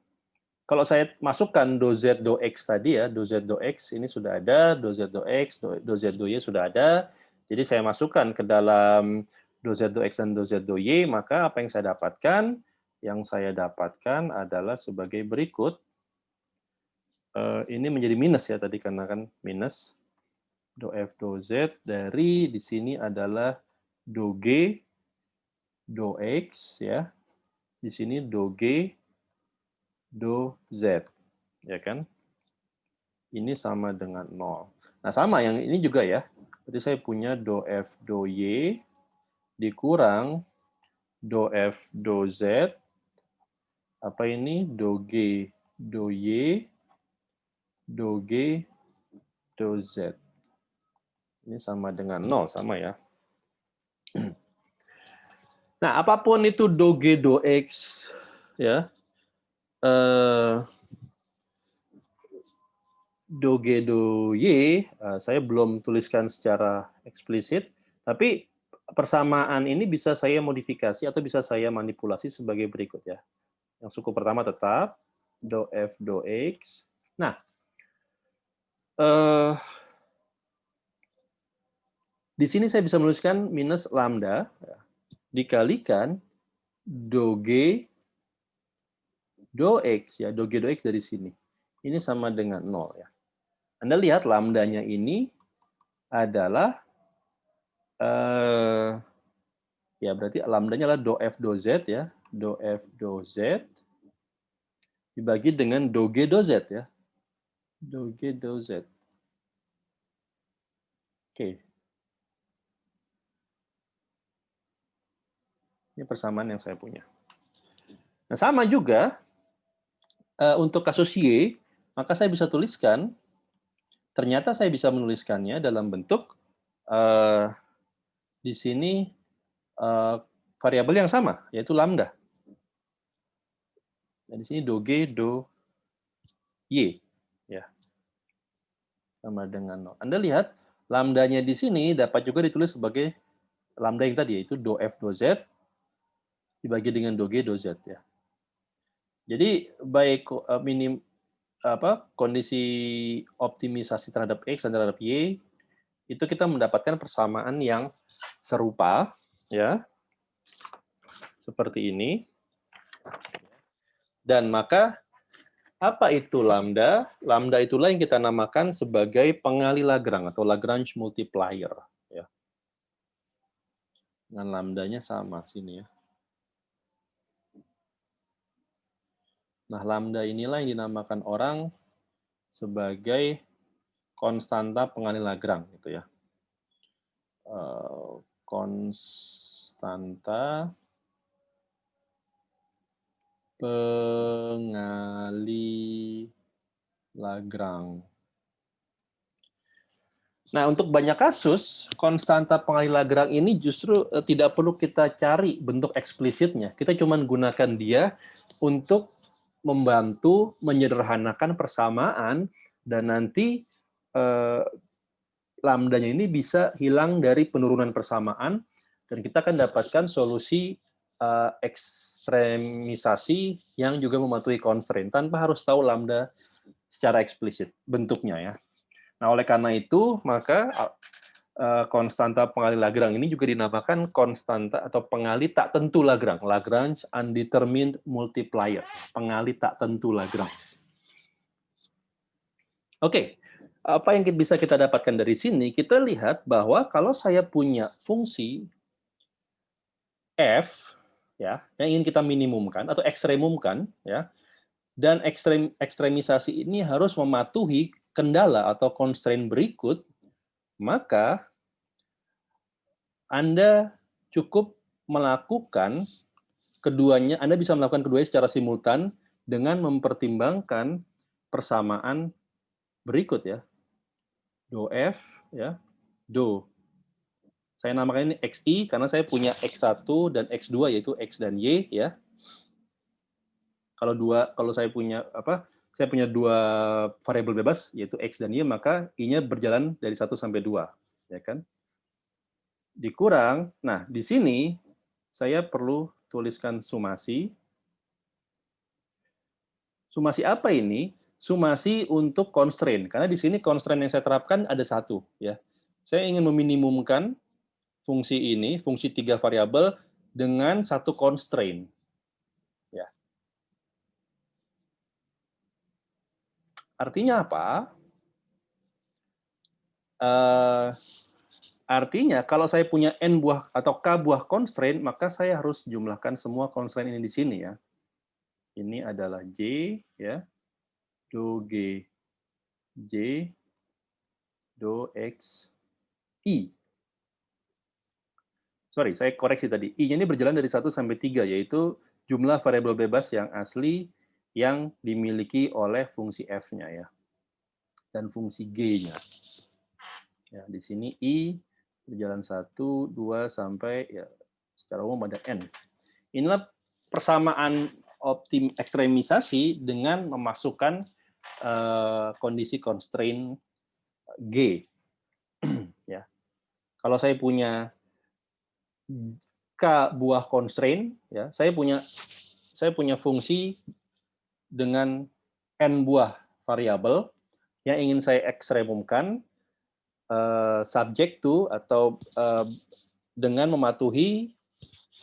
kalau saya masukkan do Z, do X tadi ya, do Z, do X ini sudah ada, do Z, do X, do Z, do Y sudah ada. Jadi saya masukkan ke dalam do Z, do X, dan do Z, do Y, maka apa yang saya dapatkan? Yang saya dapatkan adalah sebagai berikut. Ini menjadi minus ya tadi, karena kan minus. Do F, do Z, dari di sini adalah do G, do X, ya. Di sini do G, do Z, ya kan? Ini sama dengan 0. Nah, sama yang ini juga ya. Berarti saya punya do F, do Y, dikurang do F, do Z, apa ini? Do G, do Y, do G, do Z. Ini sama dengan 0, sama ya. Nah, apapun itu do G, do X, ya, do G, do Y, saya belum tuliskan secara eksplisit, tapi persamaan ini bisa saya modifikasi atau bisa saya manipulasi sebagai berikut ya. Yang suku pertama tetap, do F, do X. Nah, di sini saya bisa menuliskan minus lambda dikalikan do G, do X ya, do G, do X dari sini. Ini sama dengan 0 ya. Anda lihat lambdanya ini adalah ya berarti lambdanya adalah do F, do Z ya, do F, do Z dibagi dengan do G, do Z ya, do G, do Z. Oke. Ini persamaan yang saya punya. Nah, sama juga untuk kasus Y, maka saya bisa tuliskan ternyata saya bisa menuliskannya dalam bentuk eh, di sini eh, variabel yang sama, yaitu lambda. Dan di sini do G, do Y. Ya, sama dengan 0. Anda lihat, lambdanya di sini dapat juga ditulis sebagai lambda yang tadi, yaitu do F, do Z, dibagi dengan do G, do Z. Ya. Jadi, baik kondisi optimisasi terhadap X dan terhadap Y, itu kita mendapatkan persamaan yang serupa, ya, seperti ini. Dan maka apa itu lambda? Lambda itulah yang kita namakan sebagai pengali Lagrange atau Lagrange multiplier. Ya. Dengan lambdanya sama sini ya. Nah, lambda inilah yang dinamakan orang sebagai konstanta pengali Lagrange, gitu ya. Konstanta pengali Lagrange. Nah, untuk banyak kasus, konstanta pengali Lagrange ini justru tidak perlu kita cari bentuk eksplisitnya. Kita cuma gunakan dia untuk membantu menyederhanakan persamaan dan nanti lambdanya ini bisa hilang dari penurunan persamaan dan kita akan dapatkan solusi ekstremisasi yang juga mematuhi constraint tanpa harus tahu lambda secara eksplisit bentuknya ya. Nah, oleh karena itu, maka konstanta pengali Lagrange ini juga dinamakan konstanta atau pengali tak tentu Lagrange, Lagrange undetermined multiplier, pengali tak tentu Lagrange. Oke, apa yang bisa kita dapatkan dari sini? Kita lihat bahwa kalau saya punya fungsi f, ya, yang ingin kita minimumkan atau ekstremumkan, ya, dan ekstremisasi ini harus mematuhi kendala atau constraint berikut, maka Anda cukup melakukan keduanya, Anda bisa melakukan keduanya secara simultan dengan mempertimbangkan persamaan berikut ya. Do F, ya, do. Saya namakan ini XI karena saya punya X1 dan X2 yaitu X dan Y ya. Kalau saya punya saya punya dua variabel bebas yaitu X dan Y, maka I-nya berjalan dari 1 sampai 2, ya kan? Dikurang, nah di sini saya perlu tuliskan sumasi. Sumasi apa ini? Sumasi untuk constraint, karena di sini constraint yang saya terapkan ada satu. Ya. Saya ingin meminimumkan fungsi ini, fungsi 3 variabel, dengan satu constraint. Ya. Artinya apa? Artinya, kalau saya punya N buah atau K buah constraint, maka saya harus jumlahkan semua constraint ini di sini. Ya. Ini adalah J, ya, do G, J, do X, I. Sorry, saya koreksi tadi. I-nya ini berjalan dari 1 sampai 3, yaitu jumlah variabel bebas yang asli yang dimiliki oleh fungsi F-nya ya. Dan fungsi G-nya. Ya, di sini I berjalan 1, 2, sampai ya secara umum ada N. Inilah persamaan ekstremisasi dengan memasukkan kondisi constraint G. Ya. Kalau saya punya K buah constraint, ya, saya punya fungsi dengan N buah variabel yang ingin saya ekstremumkan subject to atau dengan mematuhi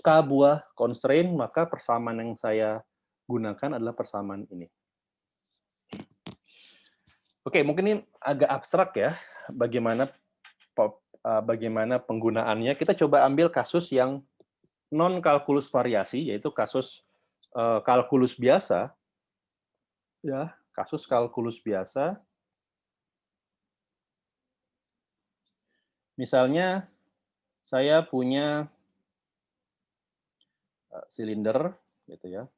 K buah constraint, maka persamaan yang saya gunakan adalah persamaan ini. Oke, mungkin ini agak abstrak ya, bagaimana penggunaannya. Kita coba ambil kasus yang non kalkulus variasi, yaitu kasus kalkulus biasa. Ya, kasus kalkulus biasa. Misalnya saya punya silinder gitu ya.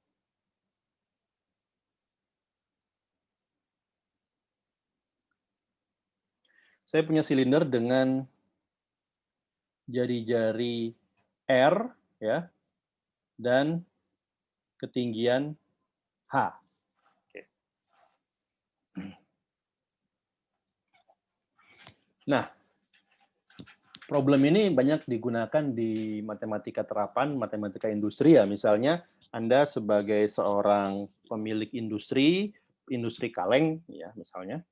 Saya punya silinder dengan jari-jari R ya dan ketinggian H. Oke. Nah, problem ini banyak digunakan di matematika terapan, matematika industri ya. Misalnya Anda sebagai seorang pemilik industri kaleng ya misalnya,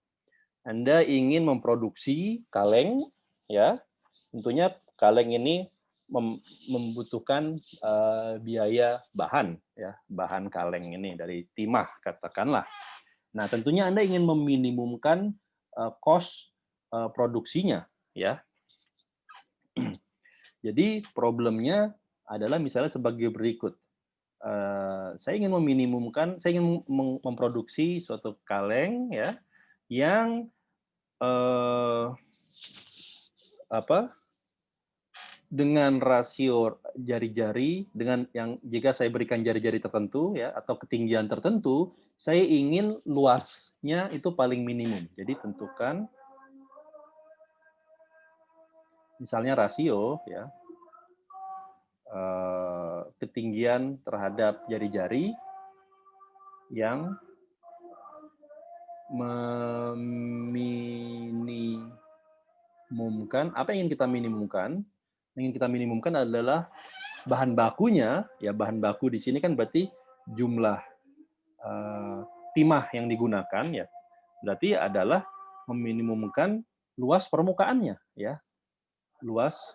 Anda ingin memproduksi kaleng ya. Tentunya kaleng ini membutuhkan biaya bahan ya, bahan kaleng ini dari timah katakanlah. Nah, tentunya Anda ingin meminimumkan cost produksinya ya. Jadi problemnya adalah misalnya sebagai berikut. Saya ingin meminimumkan, saya ingin memproduksi suatu kaleng ya yang apa dengan rasio jari-jari dengan yang jika saya berikan jari-jari tertentu ya atau ketinggian tertentu, saya ingin luasnya itu paling minimum. Jadi tentukan misalnya rasio ya ketinggian terhadap jari-jari yang meminimumkan apa yang ingin kita minimumkan? Yang ingin kita minimumkan adalah bahan bakunya, ya bahan baku di sini kan berarti jumlah timah yang digunakan ya. Berarti adalah meminimumkan luas permukaannya ya. Luas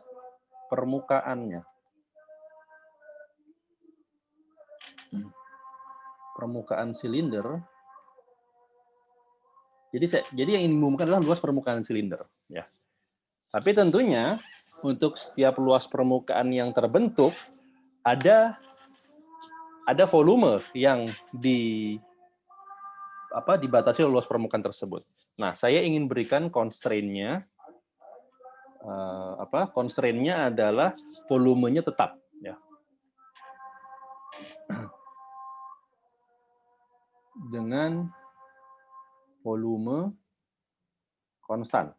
permukaannya. Permukaan silinder. Jadi yang ingin diumumkan adalah luas permukaan silinder ya. Tapi tentunya untuk setiap luas permukaan yang terbentuk ada volume yang dibatasi oleh luas permukaan tersebut. Nah, saya ingin berikan constraint-nya constraint-nya adalah volumenya tetap ya. Dengan volume konstan.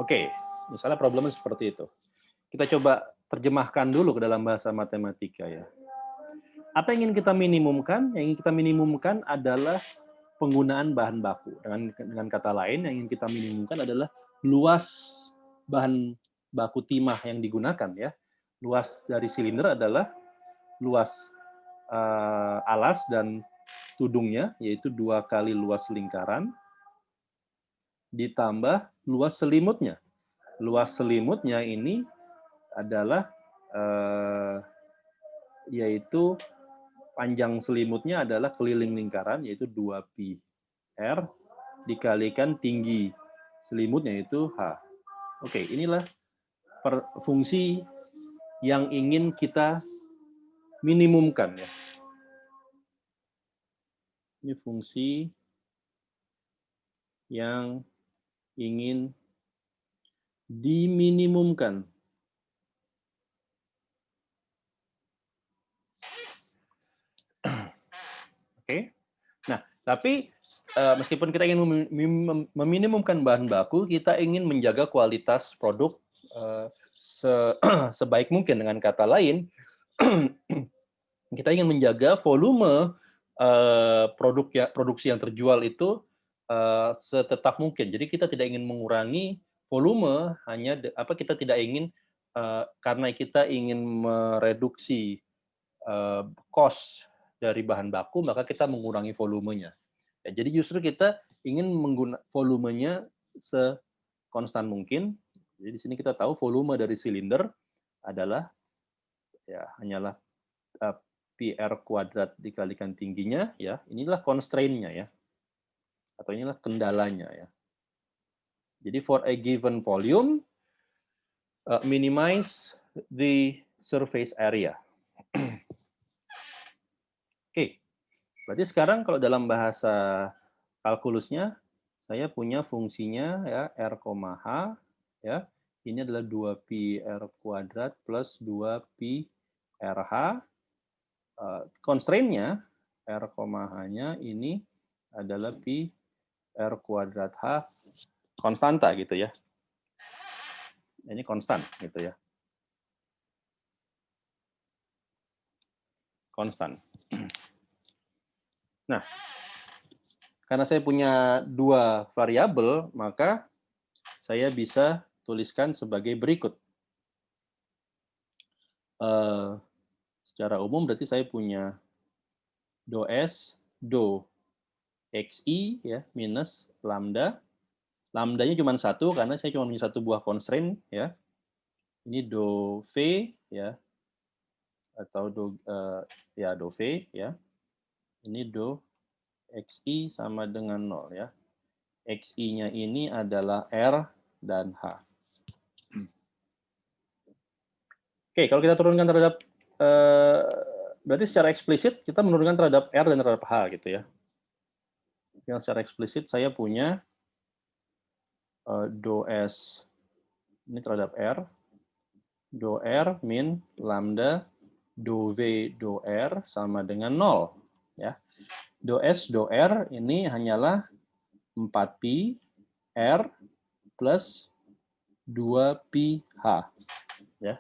Oke, misalnya problemnya seperti itu. Kita coba terjemahkan dulu ke dalam bahasa matematika ya. Apa yang ingin kita minimumkan? Yang ingin kita minimumkan adalah penggunaan bahan baku. Dengan kata lain, yang ingin kita minimumkan adalah luas bahan baku timah yang digunakan ya. Luas dari silinder adalah luas alas dan tudungnya, yaitu 2 kali luas lingkaran, ditambah luas selimutnya. Luas selimutnya ini adalah yaitu panjang selimutnya adalah keliling lingkaran, yaitu 2pi R, dikalikan tinggi selimutnya, yaitu H. Oke, inilah fungsi yang ingin kita minimumkan. Ya. Ini fungsi yang ingin diminimumkan. Oke. Nah, tapi meskipun kita ingin meminimumkan bahan baku, kita ingin menjaga kualitas produk sebaik mungkin. Dengan kata lain, kita ingin menjaga volume produksi yang terjual itu setetap mungkin. Jadi kita tidak ingin mengurangi volume, kita tidak ingin karena kita ingin mereduksi cost dari bahan baku, maka kita mengurangi volumenya. Ya, jadi justru kita ingin menggunakan volumenya sekonstan mungkin. Jadi di sini kita tahu volume dari silinder adalah hanyalah PR kuadrat dikalikan tingginya ya. Inilah constraint-nya ya. Atau inilah kendalanya ya. Jadi for a given volume minimize the surface area. Oke. Berarti sekarang kalau dalam bahasa kalkulusnya saya punya fungsinya ya R, H ya. Ini adalah 2pi R kuadrat plus 2pi RH. Constraint-nya R, H-nya ini adalah pi r kuadrat H konstanta gitu ya. Ini konstan gitu ya. Konstan. Nah, karena saya punya dua variabel, maka saya bisa tuliskan sebagai berikut. Secara umum berarti saya punya do S, do XI ya, minus lambda. Lambdanya cuma satu karena saya cuma punya satu buah constraint ya. Ini do V ya, atau do ya do V ya. Ini do XI sama dengan 0 ya. XI-nya ini adalah R dan H. Oke, kalau kita turunkan terhadap berarti secara eksplisit kita menurunkan terhadap R dan terhadap H gitu ya. Yang secara eksplisit saya punya do S ini terhadap R, do R min lambda do V do R sama dengan 0 ya. Do S do R ini hanyalah 4pi R plus 2pi H ya.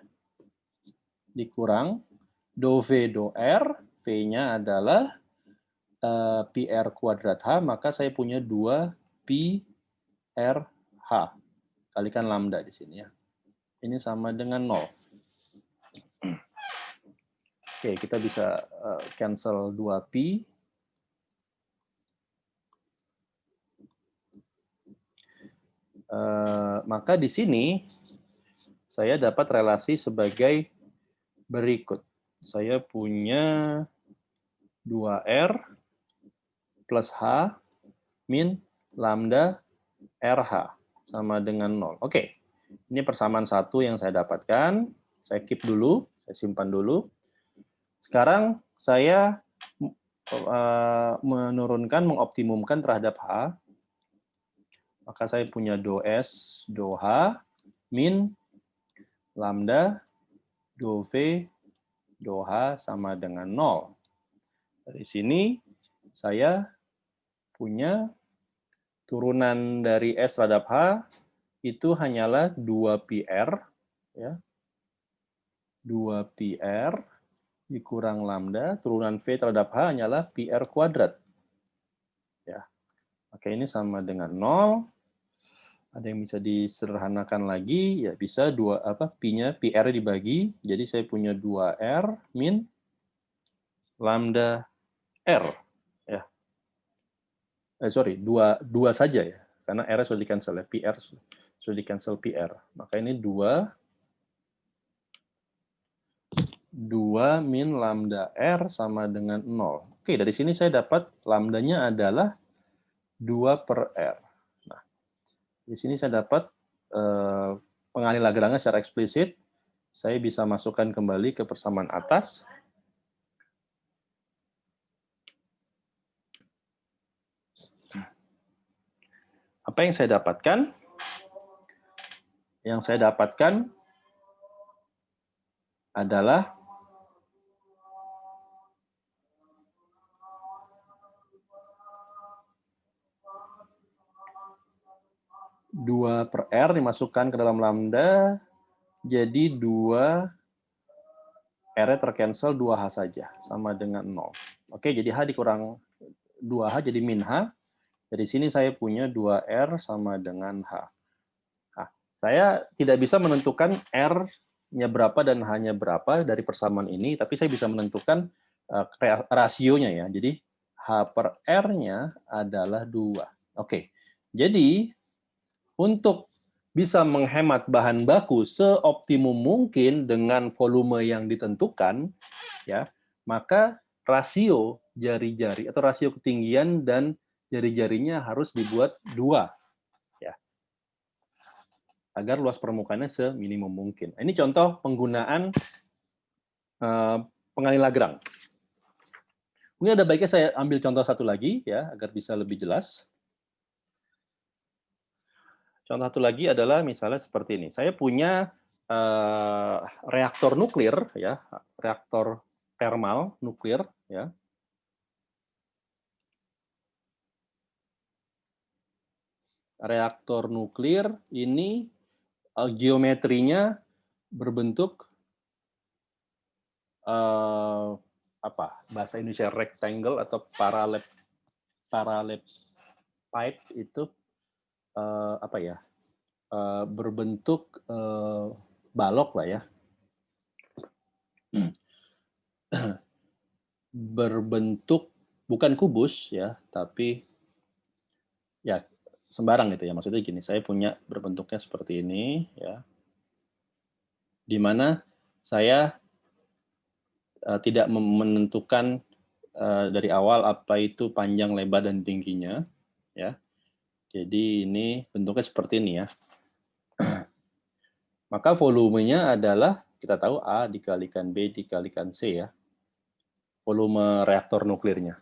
Dikurang do V do R, V-nya adalah pi R kuadrat H, maka saya punya 2 pi R H. Kalikan lambda di sini ya. Ini sama dengan 0. Oke, kita bisa cancel 2pi. Maka di sini saya dapat relasi sebagai berikut. Saya punya 2R plus H min lambda RH sama dengan 0. Oke, ini persamaan satu yang saya dapatkan. Saya keep dulu, saya simpan dulu. Sekarang saya menurunkan, mengoptimumkan terhadap H. Maka saya punya do S, do H, min lambda, do V, do H sama dengan 0. Dari sini saya punya turunan dari S terhadap H itu hanyalah 2πr ya. 2πr dikurang lambda, turunan V terhadap H hanyalah πr kuadrat. Ya. Oke, ini sama dengan 0. Ada yang bisa disederhanakan lagi, ya bisa pi-nya πr dibagi, jadi saya punya 2r min lambda r ya. Sorry, dua saja ya. Karena r sudah di-cancel ya, pr sudah di-cancel pr. Maka ini 2 min lambda r sama dengan 0. Oke, dari sini saya dapat lambdanya adalah 2 per r. Nah, di sini saya dapat pengalih Lagrange secara eksplisit. Saya bisa masukkan kembali ke persamaan atas. Apa yang saya dapatkan? Yang saya dapatkan adalah dua per R dimasukkan ke dalam lambda, jadi 2 R tercancel 2H saja, sama dengan 0. Oke, jadi H dikurang 2H jadi min H. Dari sini saya punya 2R sama dengan H. Nah, saya tidak bisa menentukan R-nya berapa dan H-nya berapa dari persamaan ini, tapi saya bisa menentukan rasionya ya. Jadi H per R-nya adalah 2. Oke, jadi untuk bisa menghemat bahan baku seoptimum mungkin dengan volume yang ditentukan, ya, maka rasio jari-jari atau rasio ketinggian dan jari-jarinya harus dibuat 2, ya, agar luas permukaannya seminimum mungkin. Ini contoh penggunaan pengalih Lagrange. Mungkin ada baiknya saya ambil contoh satu lagi, ya, agar bisa lebih jelas. Contoh satu lagi adalah misalnya seperti ini. Saya punya reaktor nuklir, ya, reaktor termal nuklir, ya. reaktor nuklir ini geometrinya berbentuk apa bahasa Indonesia rectangle atau parallel pipe itu apa ya berbentuk balok lah ya, berbentuk bukan kubus ya, tapi ya sembarang gitu ya. Maksudnya gini, saya punya berbentuknya seperti ini ya, di mana saya tidak menentukan dari awal apa itu panjang, lebar, dan tingginya ya. Jadi ini bentuknya seperti ini ya. Maka volumenya adalah kita tahu A dikalikan B dikalikan C ya. Volume reaktor nuklirnya.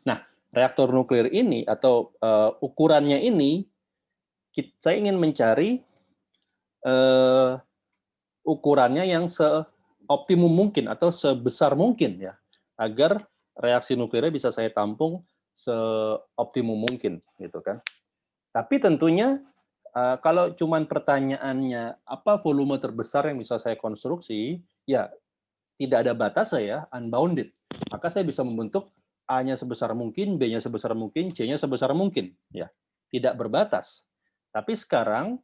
Nah, reaktor nuklir ini atau ukurannya ini saya ingin mencari ukurannya yang seoptimum mungkin atau sebesar mungkin ya, agar reaksi nuklirnya bisa saya tampung seoptimum mungkin gitu kan. Tapi tentunya kalau cuman pertanyaannya apa volume terbesar yang bisa saya konstruksi, ya tidak ada batas saya, unbounded. Maka saya bisa membentuk A-nya sebesar mungkin, B-nya sebesar mungkin, C-nya sebesar mungkin, ya, tidak berbatas. Tapi sekarang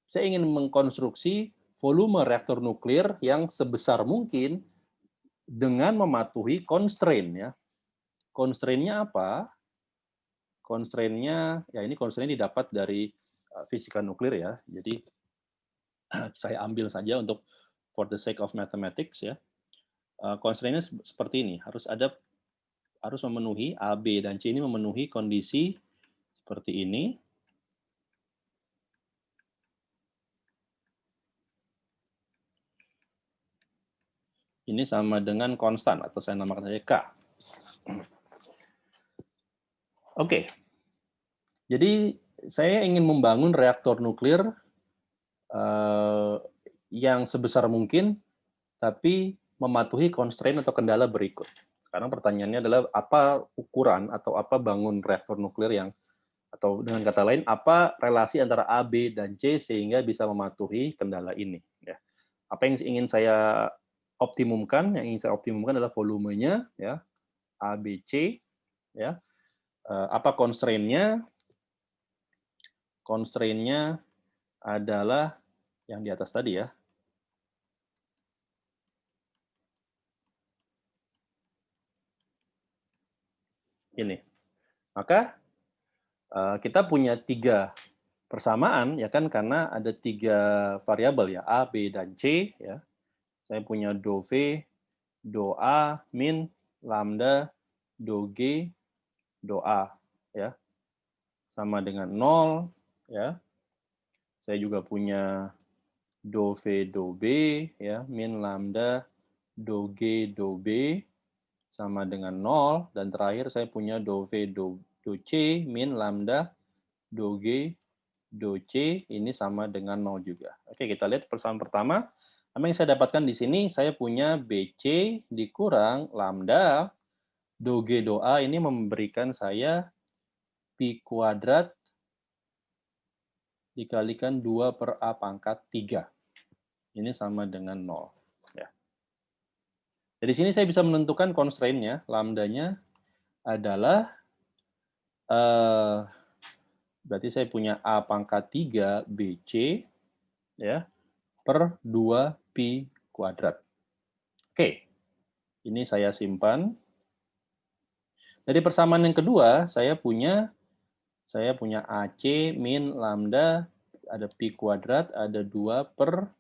saya ingin mengkonstruksi volume reaktor nuklir yang sebesar mungkin dengan mematuhi constraint ya. Constraint-nya apa? Constraint-nya ya ini constraint didapat dari fisika nuklir ya. Jadi saya ambil saja untuk for the sake of mathematics ya. Constraint-nya seperti ini, harus memenuhi A, B, dan C ini memenuhi kondisi seperti ini. Ini sama dengan konstan atau saya namakan saja K. Oke. Jadi saya ingin membangun reaktor nuklir yang sebesar mungkin, tapi mematuhi constraint atau kendala berikut. Sekarang pertanyaannya adalah apa ukuran atau apa bangun reaktor nuklir yang, atau dengan kata lain, apa relasi antara A, B, dan C sehingga bisa mematuhi kendala ini. Ya. Apa yang ingin saya optimumkan? Yang ingin saya optimumkan adalah volumenya, ya, A, B, C. Ya. Apa constraint-nya? Constraint-nya adalah yang di atas tadi ya. Ini. Maka kita punya 3 persamaan ya kan, karena ada 3 variabel ya, A, B, dan C ya. Saya punya do V, do A min lambda do G do A ya. Sama dengan 0 ya. Saya juga punya do V do B ya min lambda do G do B sama dengan 0, dan terakhir saya punya do V do C min lambda do G do C ini sama dengan 0 juga. Oke, kita lihat persamaan pertama. Apa yang saya dapatkan di sini, saya punya BC dikurang lambda do G do A ini memberikan saya pi kuadrat dikalikan 2 per A pangkat 3. Ini sama dengan 0. Ya. Dari sini saya bisa menentukan constraint-nya, lambdanya adalah berarti saya punya A pangkat 3 BC ya, per 2 pi kuadrat. Oke, ini saya simpan. Dari persamaan yang kedua, saya punya AC min lambda, ada pi kuadrat, ada 2 per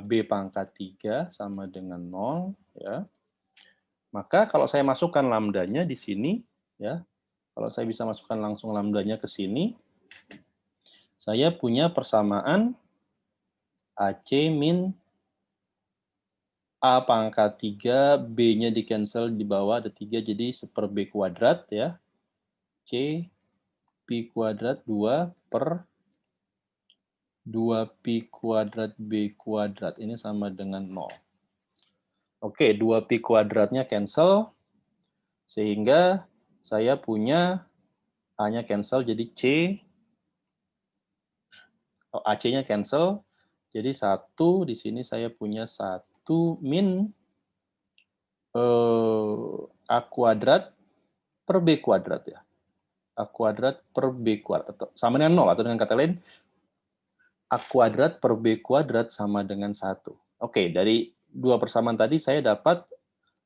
B pangkat 3 sama dengan 0. Ya. Maka kalau saya masukkan lambdanya di sini, ya, kalau saya bisa masukkan langsung lambdanya ke sini, saya punya persamaan AC min A pangkat 3, B-nya di cancel di bawah ada 3, jadi 1 per B kuadrat ya. C pi kuadrat 2 per 2 pi kuadrat B kuadrat. Ini sama dengan 0. Oke, 2 pi kuadratnya cancel, sehingga saya punya A-nya cancel, jadi C, AC-nya cancel, jadi 1, di sini saya punya 1 min A kuadrat per B kuadrat ya. A kuadrat per B kuadrat, sama dengan 0, atau dengan kata lain, A kuadrat per B kuadrat sama dengan 1. Oke, dari dua persamaan tadi saya dapat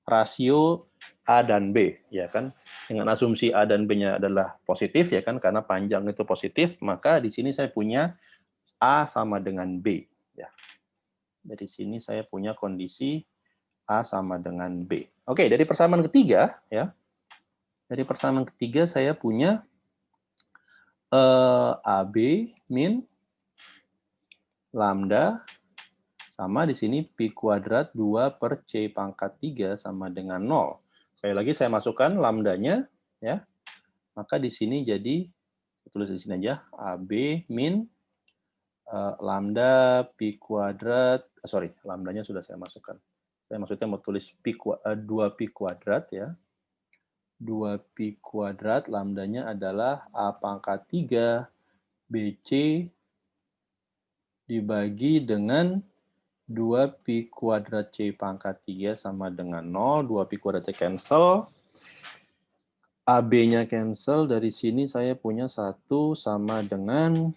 rasio A dan B, ya kan? Dengan asumsi A dan B-nya adalah positif, ya kan? Karena panjang itu positif, maka di sini saya punya A sama dengan B. Ya. Dari sini saya punya kondisi A sama dengan B. Oke, dari persamaan ketiga, ya. Dari persamaan ketiga saya punya AB min lambda sama di sini Pi kuadrat 2 per C pangkat 3 sama dengan 0. Sekali lagi saya masukkan lambdanya, ya. Maka di sini jadi, tulis di sini aja, AB min lambda Pi kuadrat, lambdanya sudah saya masukkan. Saya maksudnya mau tulis 2 Pi kuadrat, ya. 2 Pi kuadrat, lambdanya adalah A pangkat 3 BC dibagi dengan 2 Pi kuadrat C pangkat 3 sama dengan 0. 2 Pi kuadratnya cancel. AB-nya cancel. Dari sini saya punya 1 sama dengan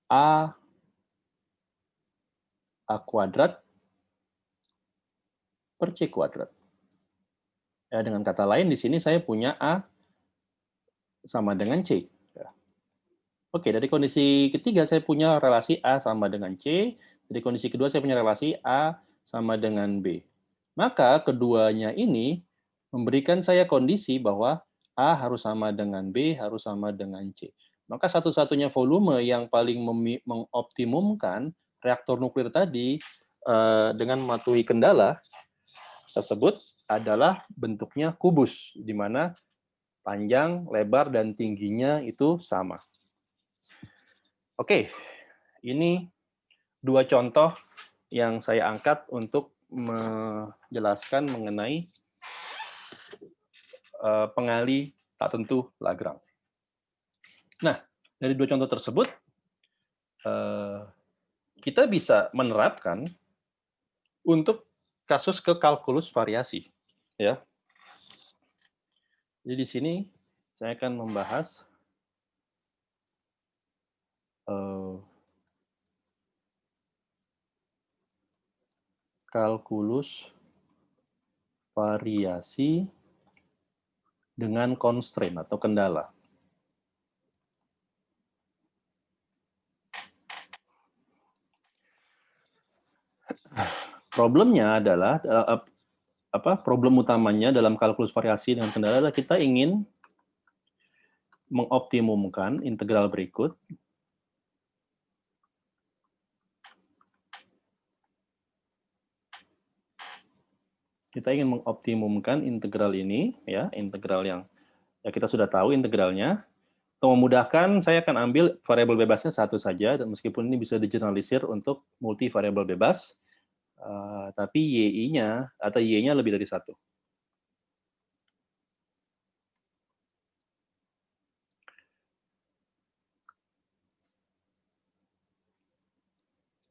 A kuadrat per C kuadrat. Ya, dengan kata lain, di sini saya punya A sama dengan C. Oke, dari kondisi ketiga saya punya relasi A sama dengan C. Dari kondisi kedua saya punya relasi A sama dengan B. Maka keduanya ini memberikan saya kondisi bahwa A harus sama dengan B, harus sama dengan C. Maka satu-satunya volume yang paling mengoptimumkan reaktor nuklir tadi dengan mematuhi kendala tersebut adalah bentuknya kubus, di mana panjang, lebar, dan tingginya itu sama. Oke, ini dua contoh yang saya angkat untuk menjelaskan mengenai pengali tak tentu Lagrange. Nah, dari dua contoh tersebut, kita bisa menerapkan untuk kasus ke kalkulus variasi. Ya. Jadi di sini saya akan membahas kalkulus variasi dengan constraint atau kendala. Problemnya adalah problem utamanya dalam kalkulus variasi dengan kendala adalah kita ingin mengoptimumkan integral berikut. Kita ingin mengoptimumkan integral ini, ya, integral yang ya kita sudah tahu integralnya. Untuk memudahkan, saya akan ambil variabel bebasnya satu saja, dan meskipun ini bisa digeneralisir untuk multi variabel bebas, tapi y-nya atau y-nya lebih dari satu.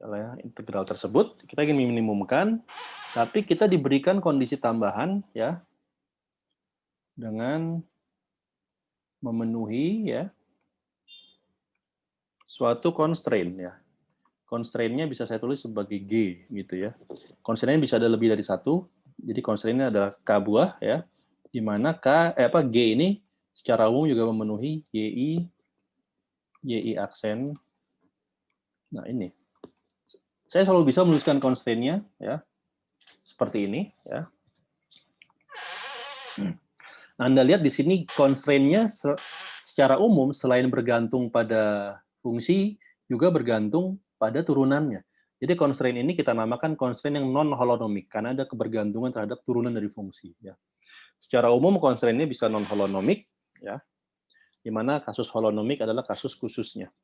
Misalnya integral tersebut kita ingin meminimumkan, tapi kita diberikan kondisi tambahan, ya, dengan memenuhi, ya, suatu constraint, ya. Constraint-nya bisa saya tulis sebagai G, gitu ya. Constraint-nya bisa ada lebih dari satu, jadi constraint-nya adalah K buah, ya, di mana G ini secara umum juga memenuhi YI aksen. Nah, ini. Saya selalu bisa menuliskan constraint-nya, ya, seperti ini, ya. Nah, Anda lihat di sini constraint-nya secara umum selain bergantung pada fungsi, juga bergantung pada turunannya. Jadi constraint ini kita namakan constraint yang non-holonomik, karena ada kebergantungan terhadap turunan dari fungsi. Ya. Secara umum constraint-nya bisa non-holonomik, ya, di mana kasus holonomik adalah kasus khususnya.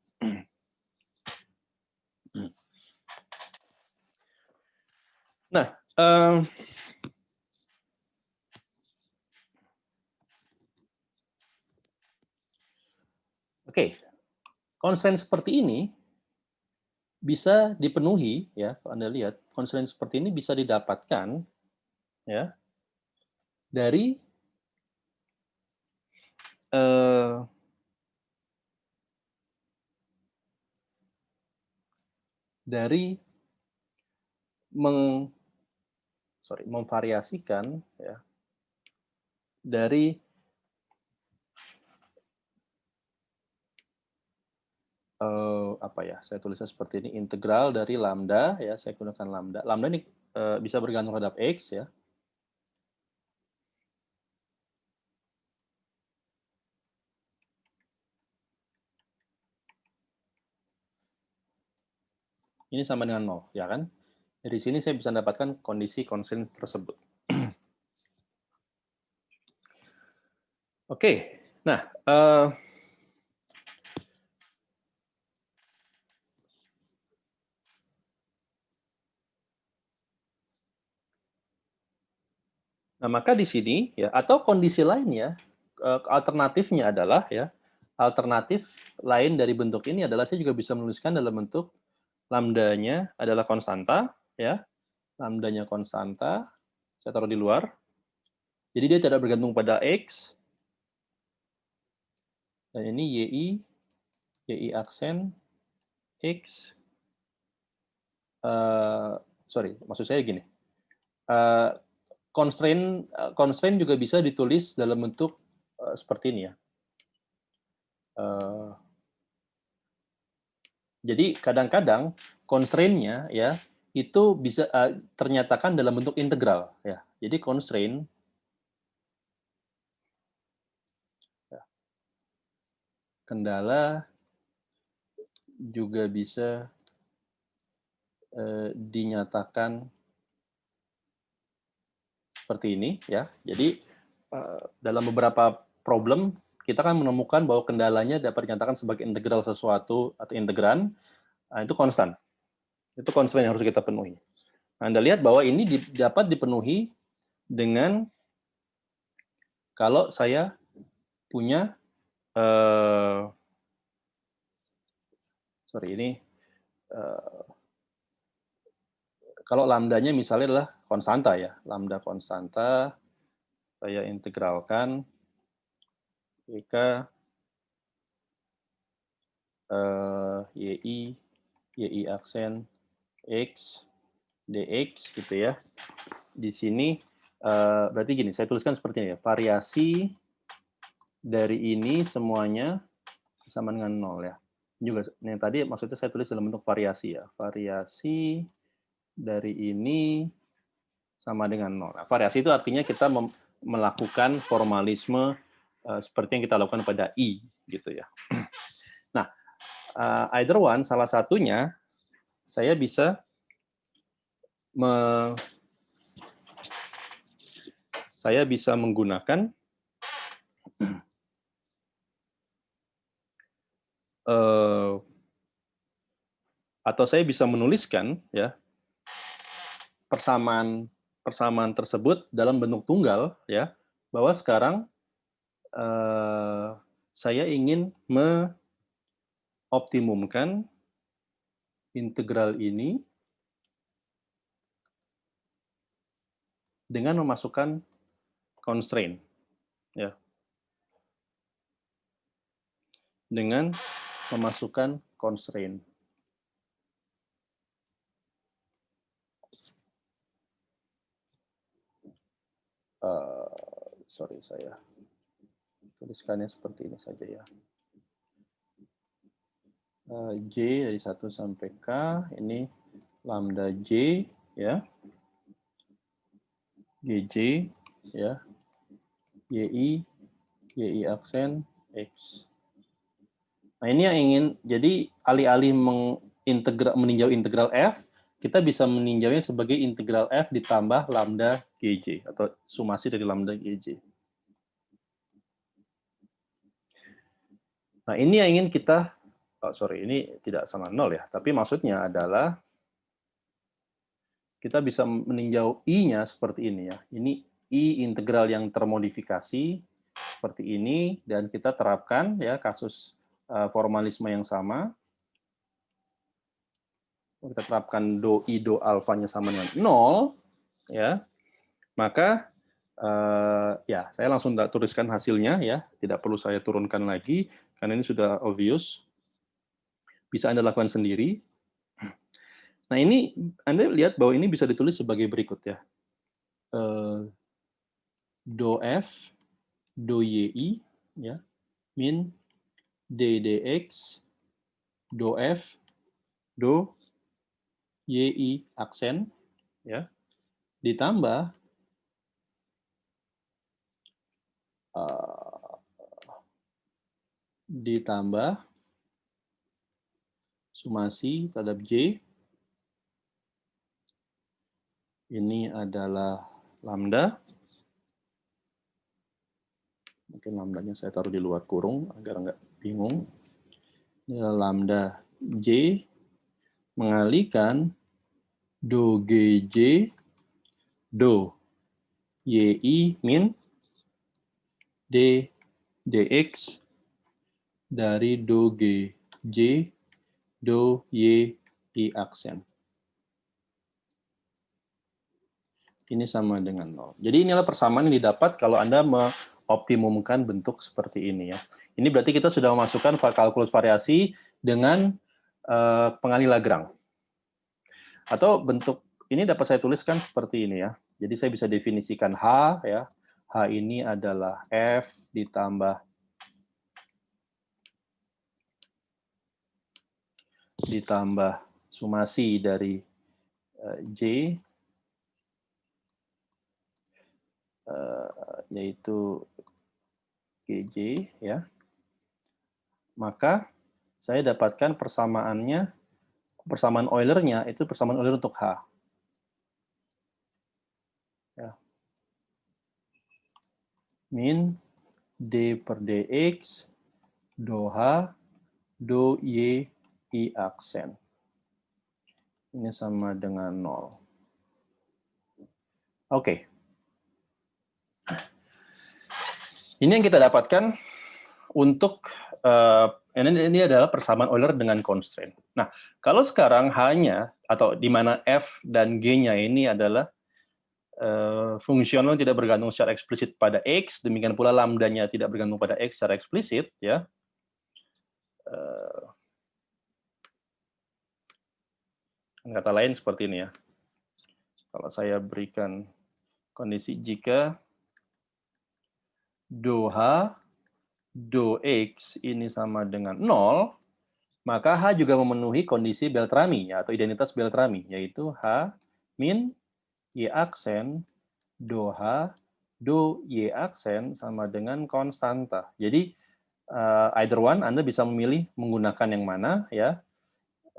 Nah, Oke, constraint seperti ini bisa dipenuhi ya, kalau Anda lihat constraint seperti ini bisa didapatkan ya dari eh, dari memvariasikan ya dari apa ya? Saya tulisnya seperti ini, integral dari lambda ya, saya gunakan lambda. Lambda ini bisa bergantung terhadap x ya. Ini sama dengan 0, ya kan? Dari sini saya bisa mendapatkan kondisi constraint tersebut. Oke, nah maka di sini ya, atau kondisi lainnya, alternatifnya adalah ya, alternatif lain dari bentuk ini adalah saya juga bisa menuliskan dalam bentuk lambdanya adalah konstanta, ya, lambdanya konstanta, saya taruh di luar. Jadi dia tidak bergantung pada x, dan ini yi aksen x, sorry, maksud saya gini, constraint juga bisa ditulis dalam bentuk seperti ini ya. Jadi kadang-kadang constraint-nya ya itu bisa ternyatakan dalam bentuk integral ya. Jadi constraint ya, kendala juga bisa dinyatakan seperti ini ya. Jadi dalam beberapa problem kita kan menemukan bahwa kendalanya dapat dinyatakan sebagai integral sesuatu atau integran, nah, itu konstan. Itu constraint yang harus kita penuhi. Nah, Anda lihat bahwa ini dapat dipenuhi dengan kalau saya punya sorry ini kalau lambdanya misalnya adalah konstanta ya, lambda konstanta, saya integralkan jika yi aksen x dx gitu ya. Di sini berarti gini, saya tuliskan seperti ini ya, variasi dari ini semuanya sama dengan 0 ya. Juga yang tadi maksudnya saya tulis dalam bentuk variasi ya, variasi dari ini sama dengan 0. Nah, variasi itu artinya kita melakukan formalisme seperti yang kita lakukan pada i gitu ya. Nah, either one salah satunya saya bisa menggunakan atau saya bisa menuliskan ya persamaan tersebut dalam bentuk tunggal ya, bahwa sekarang saya ingin mengoptimumkan integral ini dengan memasukkan constraint ya. Dengan memasukkan constraint. Sorry, saya tuliskannya seperti ini saja ya. J dari 1 sampai K, ini lambda J, ya. GJ, ya. YI aksen X. Nah, ini yang ingin, jadi alih-alih meninjau integral F, kita bisa meninjaunya sebagai integral F ditambah lambda GJ, atau sumasi dari lambda GJ. Nah, ini yang ingin kita, sorry, ini tidak sama 0 ya, tapi maksudnya adalah kita bisa meninjau I-nya seperti ini ya. Ini I integral yang termodifikasi seperti ini, dan kita terapkan ya kasus formalisme yang sama. Kita terapkan do I do alfanya sama dengan 0, ya, maka ya saya langsung tuliskan hasilnya, ya, tidak perlu saya turunkan lagi karena ini sudah obvious, bisa Anda lakukan sendiri. Nah, ini Anda lihat bahwa ini bisa ditulis sebagai berikut, ya, do F do YI, ya, min DDX do F do YI aksen, ya, ditambah sumasi terhadap J, ini adalah lambda, mungkin lambdanya saya taruh di luar kurung agar nggak bingung, ini adalah lambda J mengalihkan do GJ do YI min D DX dari do GJ do YI aksen. Ini sama dengan 0. Jadi inilah persamaan yang didapat kalau Anda mengoptimumkan bentuk seperti ini, ya. Ini berarti kita sudah memasukkan kalkulus variasi dengan pengali Lagrange. Atau bentuk ini dapat saya tuliskan seperti ini, ya. Jadi saya bisa definisikan H, ya. H ini adalah F ditambah sumasi dari J, yaitu GJ, ya. Maka saya dapatkan persamaan Euler-nya itu persamaan Euler untuk H. Ya. Min D per DX do H do Y I aksen. Ini sama dengan 0. Oke. Ini yang kita dapatkan untuk ini adalah persamaan Euler dengan constraint. Nah, kalau sekarang hanya atau di mana F dan G-nya ini adalah fungsional tidak bergantung secara eksplisit pada X, demikian pula lambdanya tidak bergantung pada X secara eksplisit, ya. Kata lain seperti ini, ya. Kalau saya berikan kondisi jika do H do X ini sama dengan 0, maka H juga memenuhi kondisi Beltrami, ya, atau identitas Beltrami, yaitu H min Y aksen do H do Y aksen sama dengan konstanta. Jadi either one Anda bisa memilih menggunakan yang mana, ya,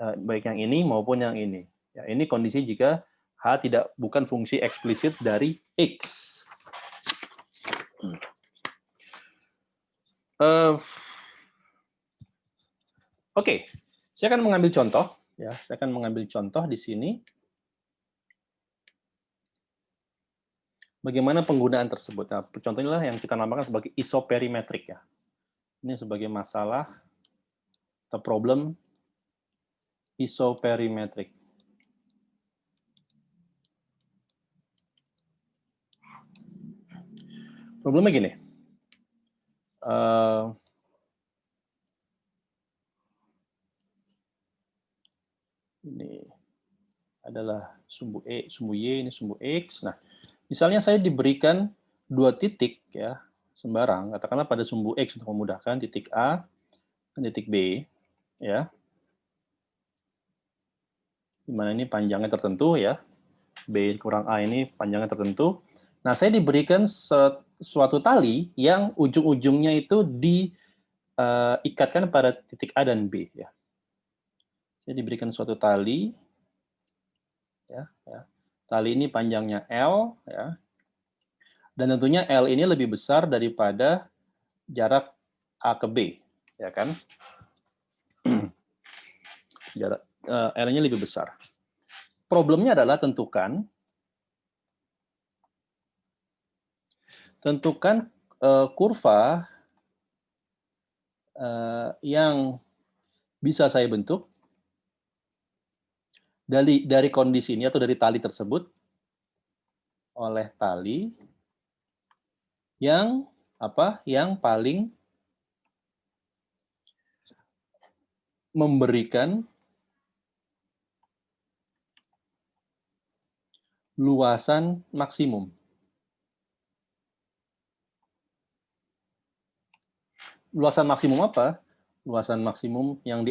baik yang ini maupun yang ini. Ya, ini kondisi jika H bukan fungsi eksplisit dari X. Oke, saya akan mengambil contoh. Ya, saya akan mengambil contoh di sini. Bagaimana penggunaan tersebut? Nah, contohnya lah yang kita namakan sebagai isoperimetrik, ya. Ini sebagai masalah atau problem isoperimetrik. Problemnya gini. Ini adalah sumbu E, sumbu Y, ini sumbu X. Nah, misalnya saya diberikan 2 titik, ya, sembarang, katakanlah pada sumbu X untuk memudahkan, titik A dan titik B, ya. Di mana ini panjangnya tertentu, ya. B kurang A ini panjangnya tertentu. Nah, saya diberikan suatu tali yang ujung-ujungnya itu diikatkan pada titik A dan B, ya. Saya diberikan suatu tali, ya. Tali ini panjangnya L, ya. Dan tentunya L ini lebih besar daripada jarak A ke B, ya kan? Jarak L-nya lebih besar. Problemnya adalah tentukan kurva yang bisa saya bentuk dari kondisi ini atau dari tali tersebut oleh tali yang yang paling memberikan luasan maksimum. Luasan maksimum apa? Luasan maksimum yang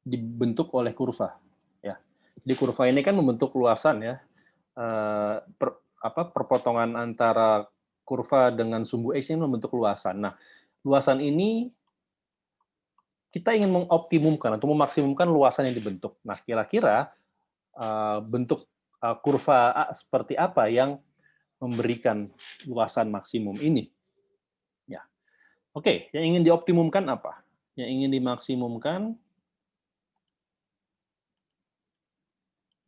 dibentuk oleh kurva, ya. Di kurva ini kan membentuk luasan, ya. Perpotongan antara kurva dengan sumbu X ini membentuk luasan. Nah, luasan ini kita ingin mengoptimumkan atau memaksimumkan luasan yang dibentuk. Nah, kira-kira bentuk kurva seperti apa yang memberikan luasan maksimum ini? Ya, oke. Yang ingin dioptimumkan apa? Yang ingin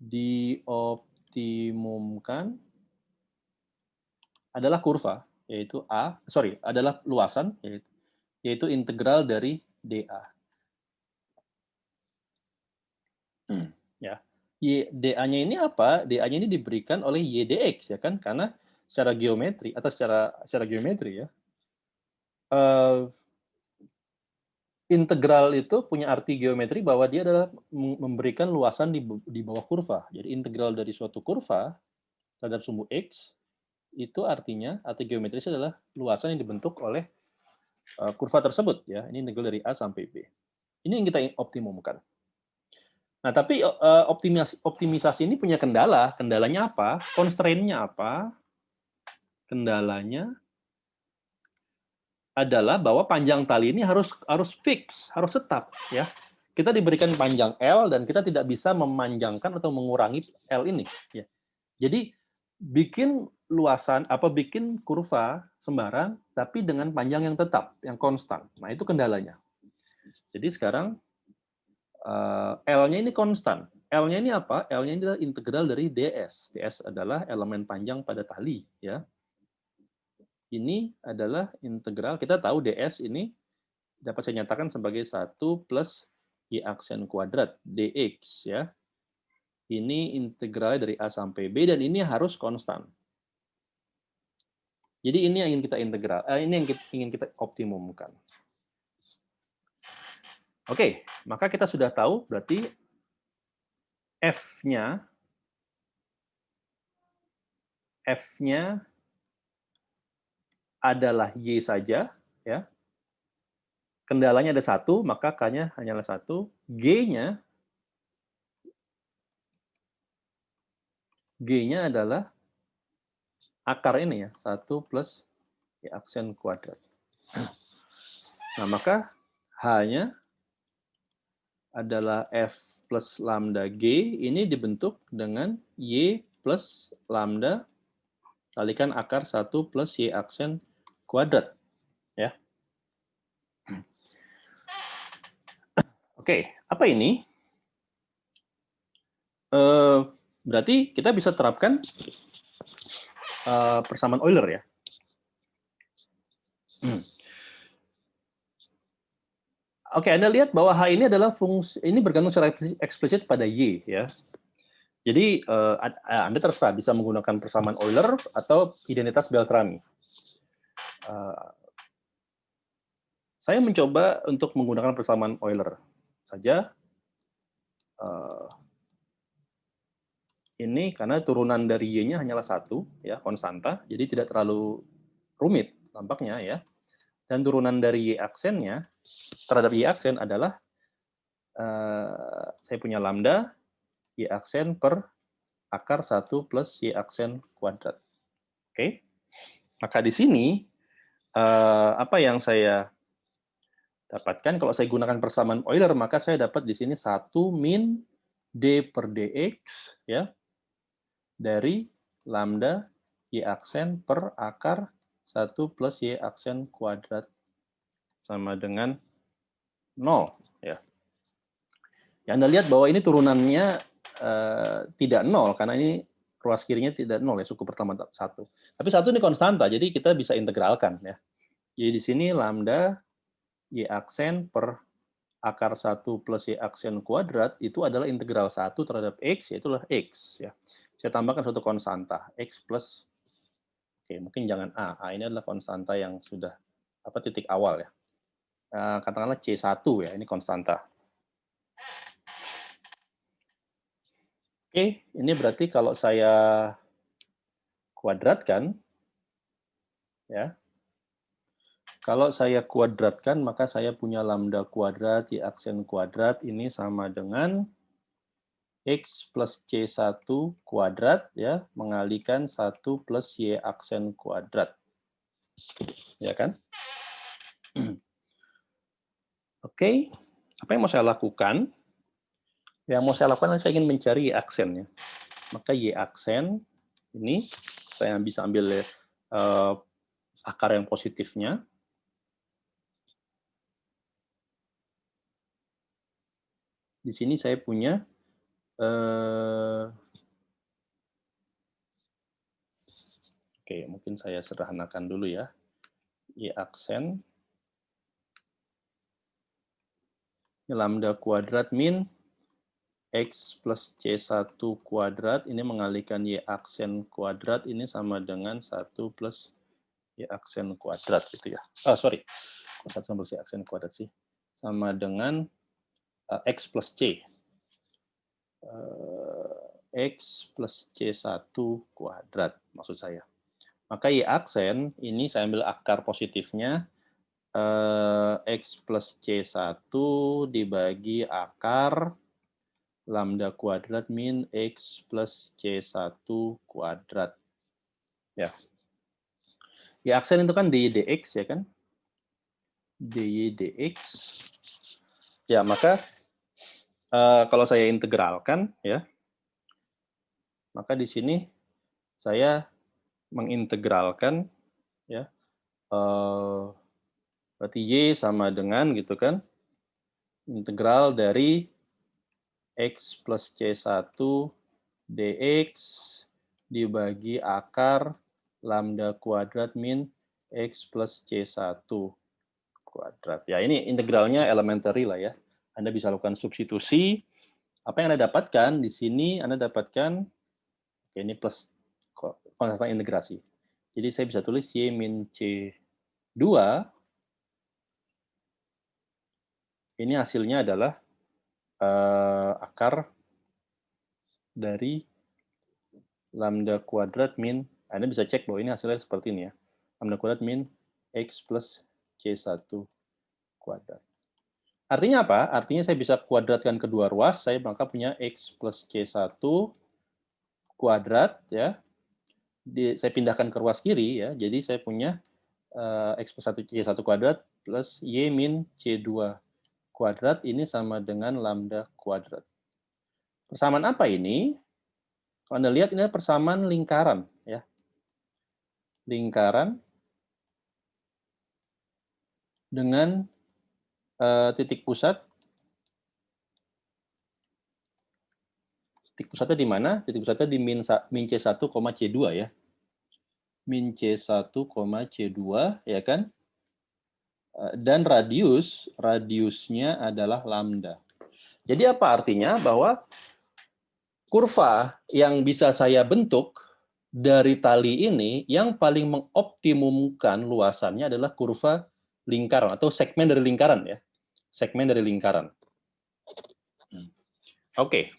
dioptimumkan adalah kurva, yaitu adalah luasan, yaitu integral dari dA. Ya, dA-nya ini apa? dA-nya ini diberikan oleh y dx, ya kan? Karena secara geometri atau secara geometri, ya. Integral itu punya arti geometri bahwa dia adalah memberikan luasan di bawah kurva. Jadi integral dari suatu kurva terhadap sumbu X itu artinya arti geometris adalah luasan yang dibentuk oleh kurva tersebut, ya. Ini integral dari A sampai B. Ini yang kita optimumkan. Nah, tapi optimisasi ini punya kendala. Kendalanya apa? Constraint-nya apa? Kendalanya adalah bahwa panjang tali ini harus fix, harus tetap, ya. Kita diberikan panjang L dan kita tidak bisa memanjangkan atau mengurangi L ini, ya. Jadi bikin bikin kurva sembarang tapi dengan panjang yang tetap, yang konstan. Nah, itu kendalanya. Jadi sekarang L-nya ini konstan. L-nya ini apa? L-nya ini adalah integral dari ds. ds adalah elemen panjang pada tali, ya. Ini adalah integral, kita tahu ds ini dapat saya nyatakan sebagai 1 plus y aksen kuadrat dx, ya. Ini integral dari A sampai B dan ini harus konstan. Jadi ini yang ingin kita ini yang ingin kita optimumkan. Oke, maka kita sudah tahu berarti F-nya adalah Y saja, ya. Kendalanya ada 1, maka K-nya hanyalah 1. G-nya adalah akar ini, ya, 1 plus Y aksen kuadrat. Nah, maka H-nya adalah F plus lambda G, ini dibentuk dengan Y plus lambda kalikan akar 1 plus Y aksen kuadrat, ya. Oke, apa ini? Berarti kita bisa terapkan persamaan Euler, ya. Oke, Anda lihat bahwa H ini adalah fungsi, ini bergantung secara eksplisit pada Y, ya. Jadi Anda terserah bisa menggunakan persamaan Euler atau identitas Beltrami. Saya mencoba untuk menggunakan persamaan Euler saja. Ini karena turunan dari Y-nya hanyalah 1, ya, konstanta, jadi tidak terlalu rumit tampaknya, ya. Dan turunan dari Y aksennya terhadap Y aksen adalah saya punya lambda Y aksen per akar 1 plus Y aksen kuadrat. Oke. Maka di sini apa yang saya dapatkan kalau saya gunakan persamaan Euler, maka saya dapat di sini 1 min d per dx, ya, dari lambda Y aksen per akar 1 plus Y aksen kuadrat sama dengan 0, ya. Ya, Anda lihat bahwa ini turunannya tidak 0 karena ini ruas kirinya tidak 0 ya, suku pertama 1. Tapi 1 ini konstanta, jadi kita bisa integralkan ya. Jadi di sini lambda y aksen per akar 1 plus y aksen kuadrat itu adalah integral 1 terhadap x, yaitu x ya. Saya tambahkan suatu konstanta, x plus, oke, mungkin jangan A ini adalah konstanta yang sudah titik awal ya. Katakanlah C1 ya, ini konstanta. Oke, ini berarti kalau saya kuadratkan, ya, kalau saya kuadratkan, maka saya punya lambda kuadrat y aksen kuadrat ini sama dengan x plus C1 kuadrat, ya, mengalikan 1 plus y aksen kuadrat. Ya kan? Oke, apa yang mau saya lakukan? Yang mau saya lakukan, saya ingin mencari y aksennya. Maka y aksen ini saya bisa ambil akar yang positifnya. Di sini saya punya oke, mungkin saya sederhanakan dulu ya. Y aksen lambda kuadrat min x plus C1 kuadrat ini mengalikan y aksen kuadrat ini sama dengan 1 plus y aksen kuadrat gitu ya. Sorry. Kok 1 plus y aksen kuadrat sih? Sama dengan x plus C. X plus C1 kuadrat maksud saya. Maka y aksen ini saya ambil akar positifnya x plus C1 dibagi akar lambda kuadrat min x plus C1 kuadrat. Ya. Y aksen itu kan dy dx ya kan? Dy dx. Ya, maka kalau saya integralkan ya, maka di sini saya mengintegralkan ya, berarti y sama dengan gitu kan, integral dari x plus C1 dx dibagi akar lambda kuadrat min x plus C1 kuadrat. Ya, ini integralnya elementary lah ya. Anda bisa lakukan substitusi. Apa yang Anda dapatkan di sini, Anda dapatkan, ini plus konstanta integrasi. Jadi saya bisa tulis y min C2, ini hasilnya adalah akar dari lambda kuadrat min, Anda bisa cek bahwa ini hasilnya seperti ini ya. Lambda kuadrat min x plus C1 kuadrat. Artinya apa? Artinya saya bisa kuadratkan kedua ruas, saya maka punya x plus C1 kuadrat ya. Saya pindahkan ke ruas kiri ya. Jadi saya punya x plus 1 C1 kuadrat plus y min C2 kuadrat ini sama dengan lambda kuadrat. Persamaan apa ini? Kalau Anda lihat ini adalah persamaan lingkaran ya. Lingkaran dengan titik pusat. Titik pusatnya di mana? Titik pusatnya di min C1, C2 ya. Min C1, C2 ya kan? Dan radiusnya adalah lambda. Jadi apa artinya? Bahwa kurva yang bisa saya bentuk dari tali ini yang paling mengoptimumkan luasannya adalah kurva lingkaran atau segmen dari lingkaran ya. Segmen dari lingkaran. Oke.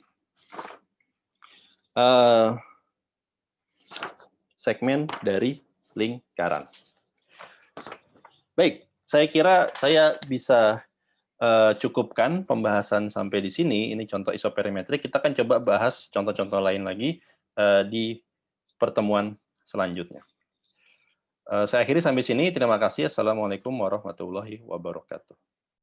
Segmen dari lingkaran. Baik, saya kira saya bisa cukupkan pembahasan sampai di sini. Ini contoh isoperimetrik. Kita akan coba bahas contoh-contoh lain lagi di pertemuan selanjutnya. Saya akhiri sampai sini. Terima kasih. Assalamualaikum warahmatullahi wabarakatuh.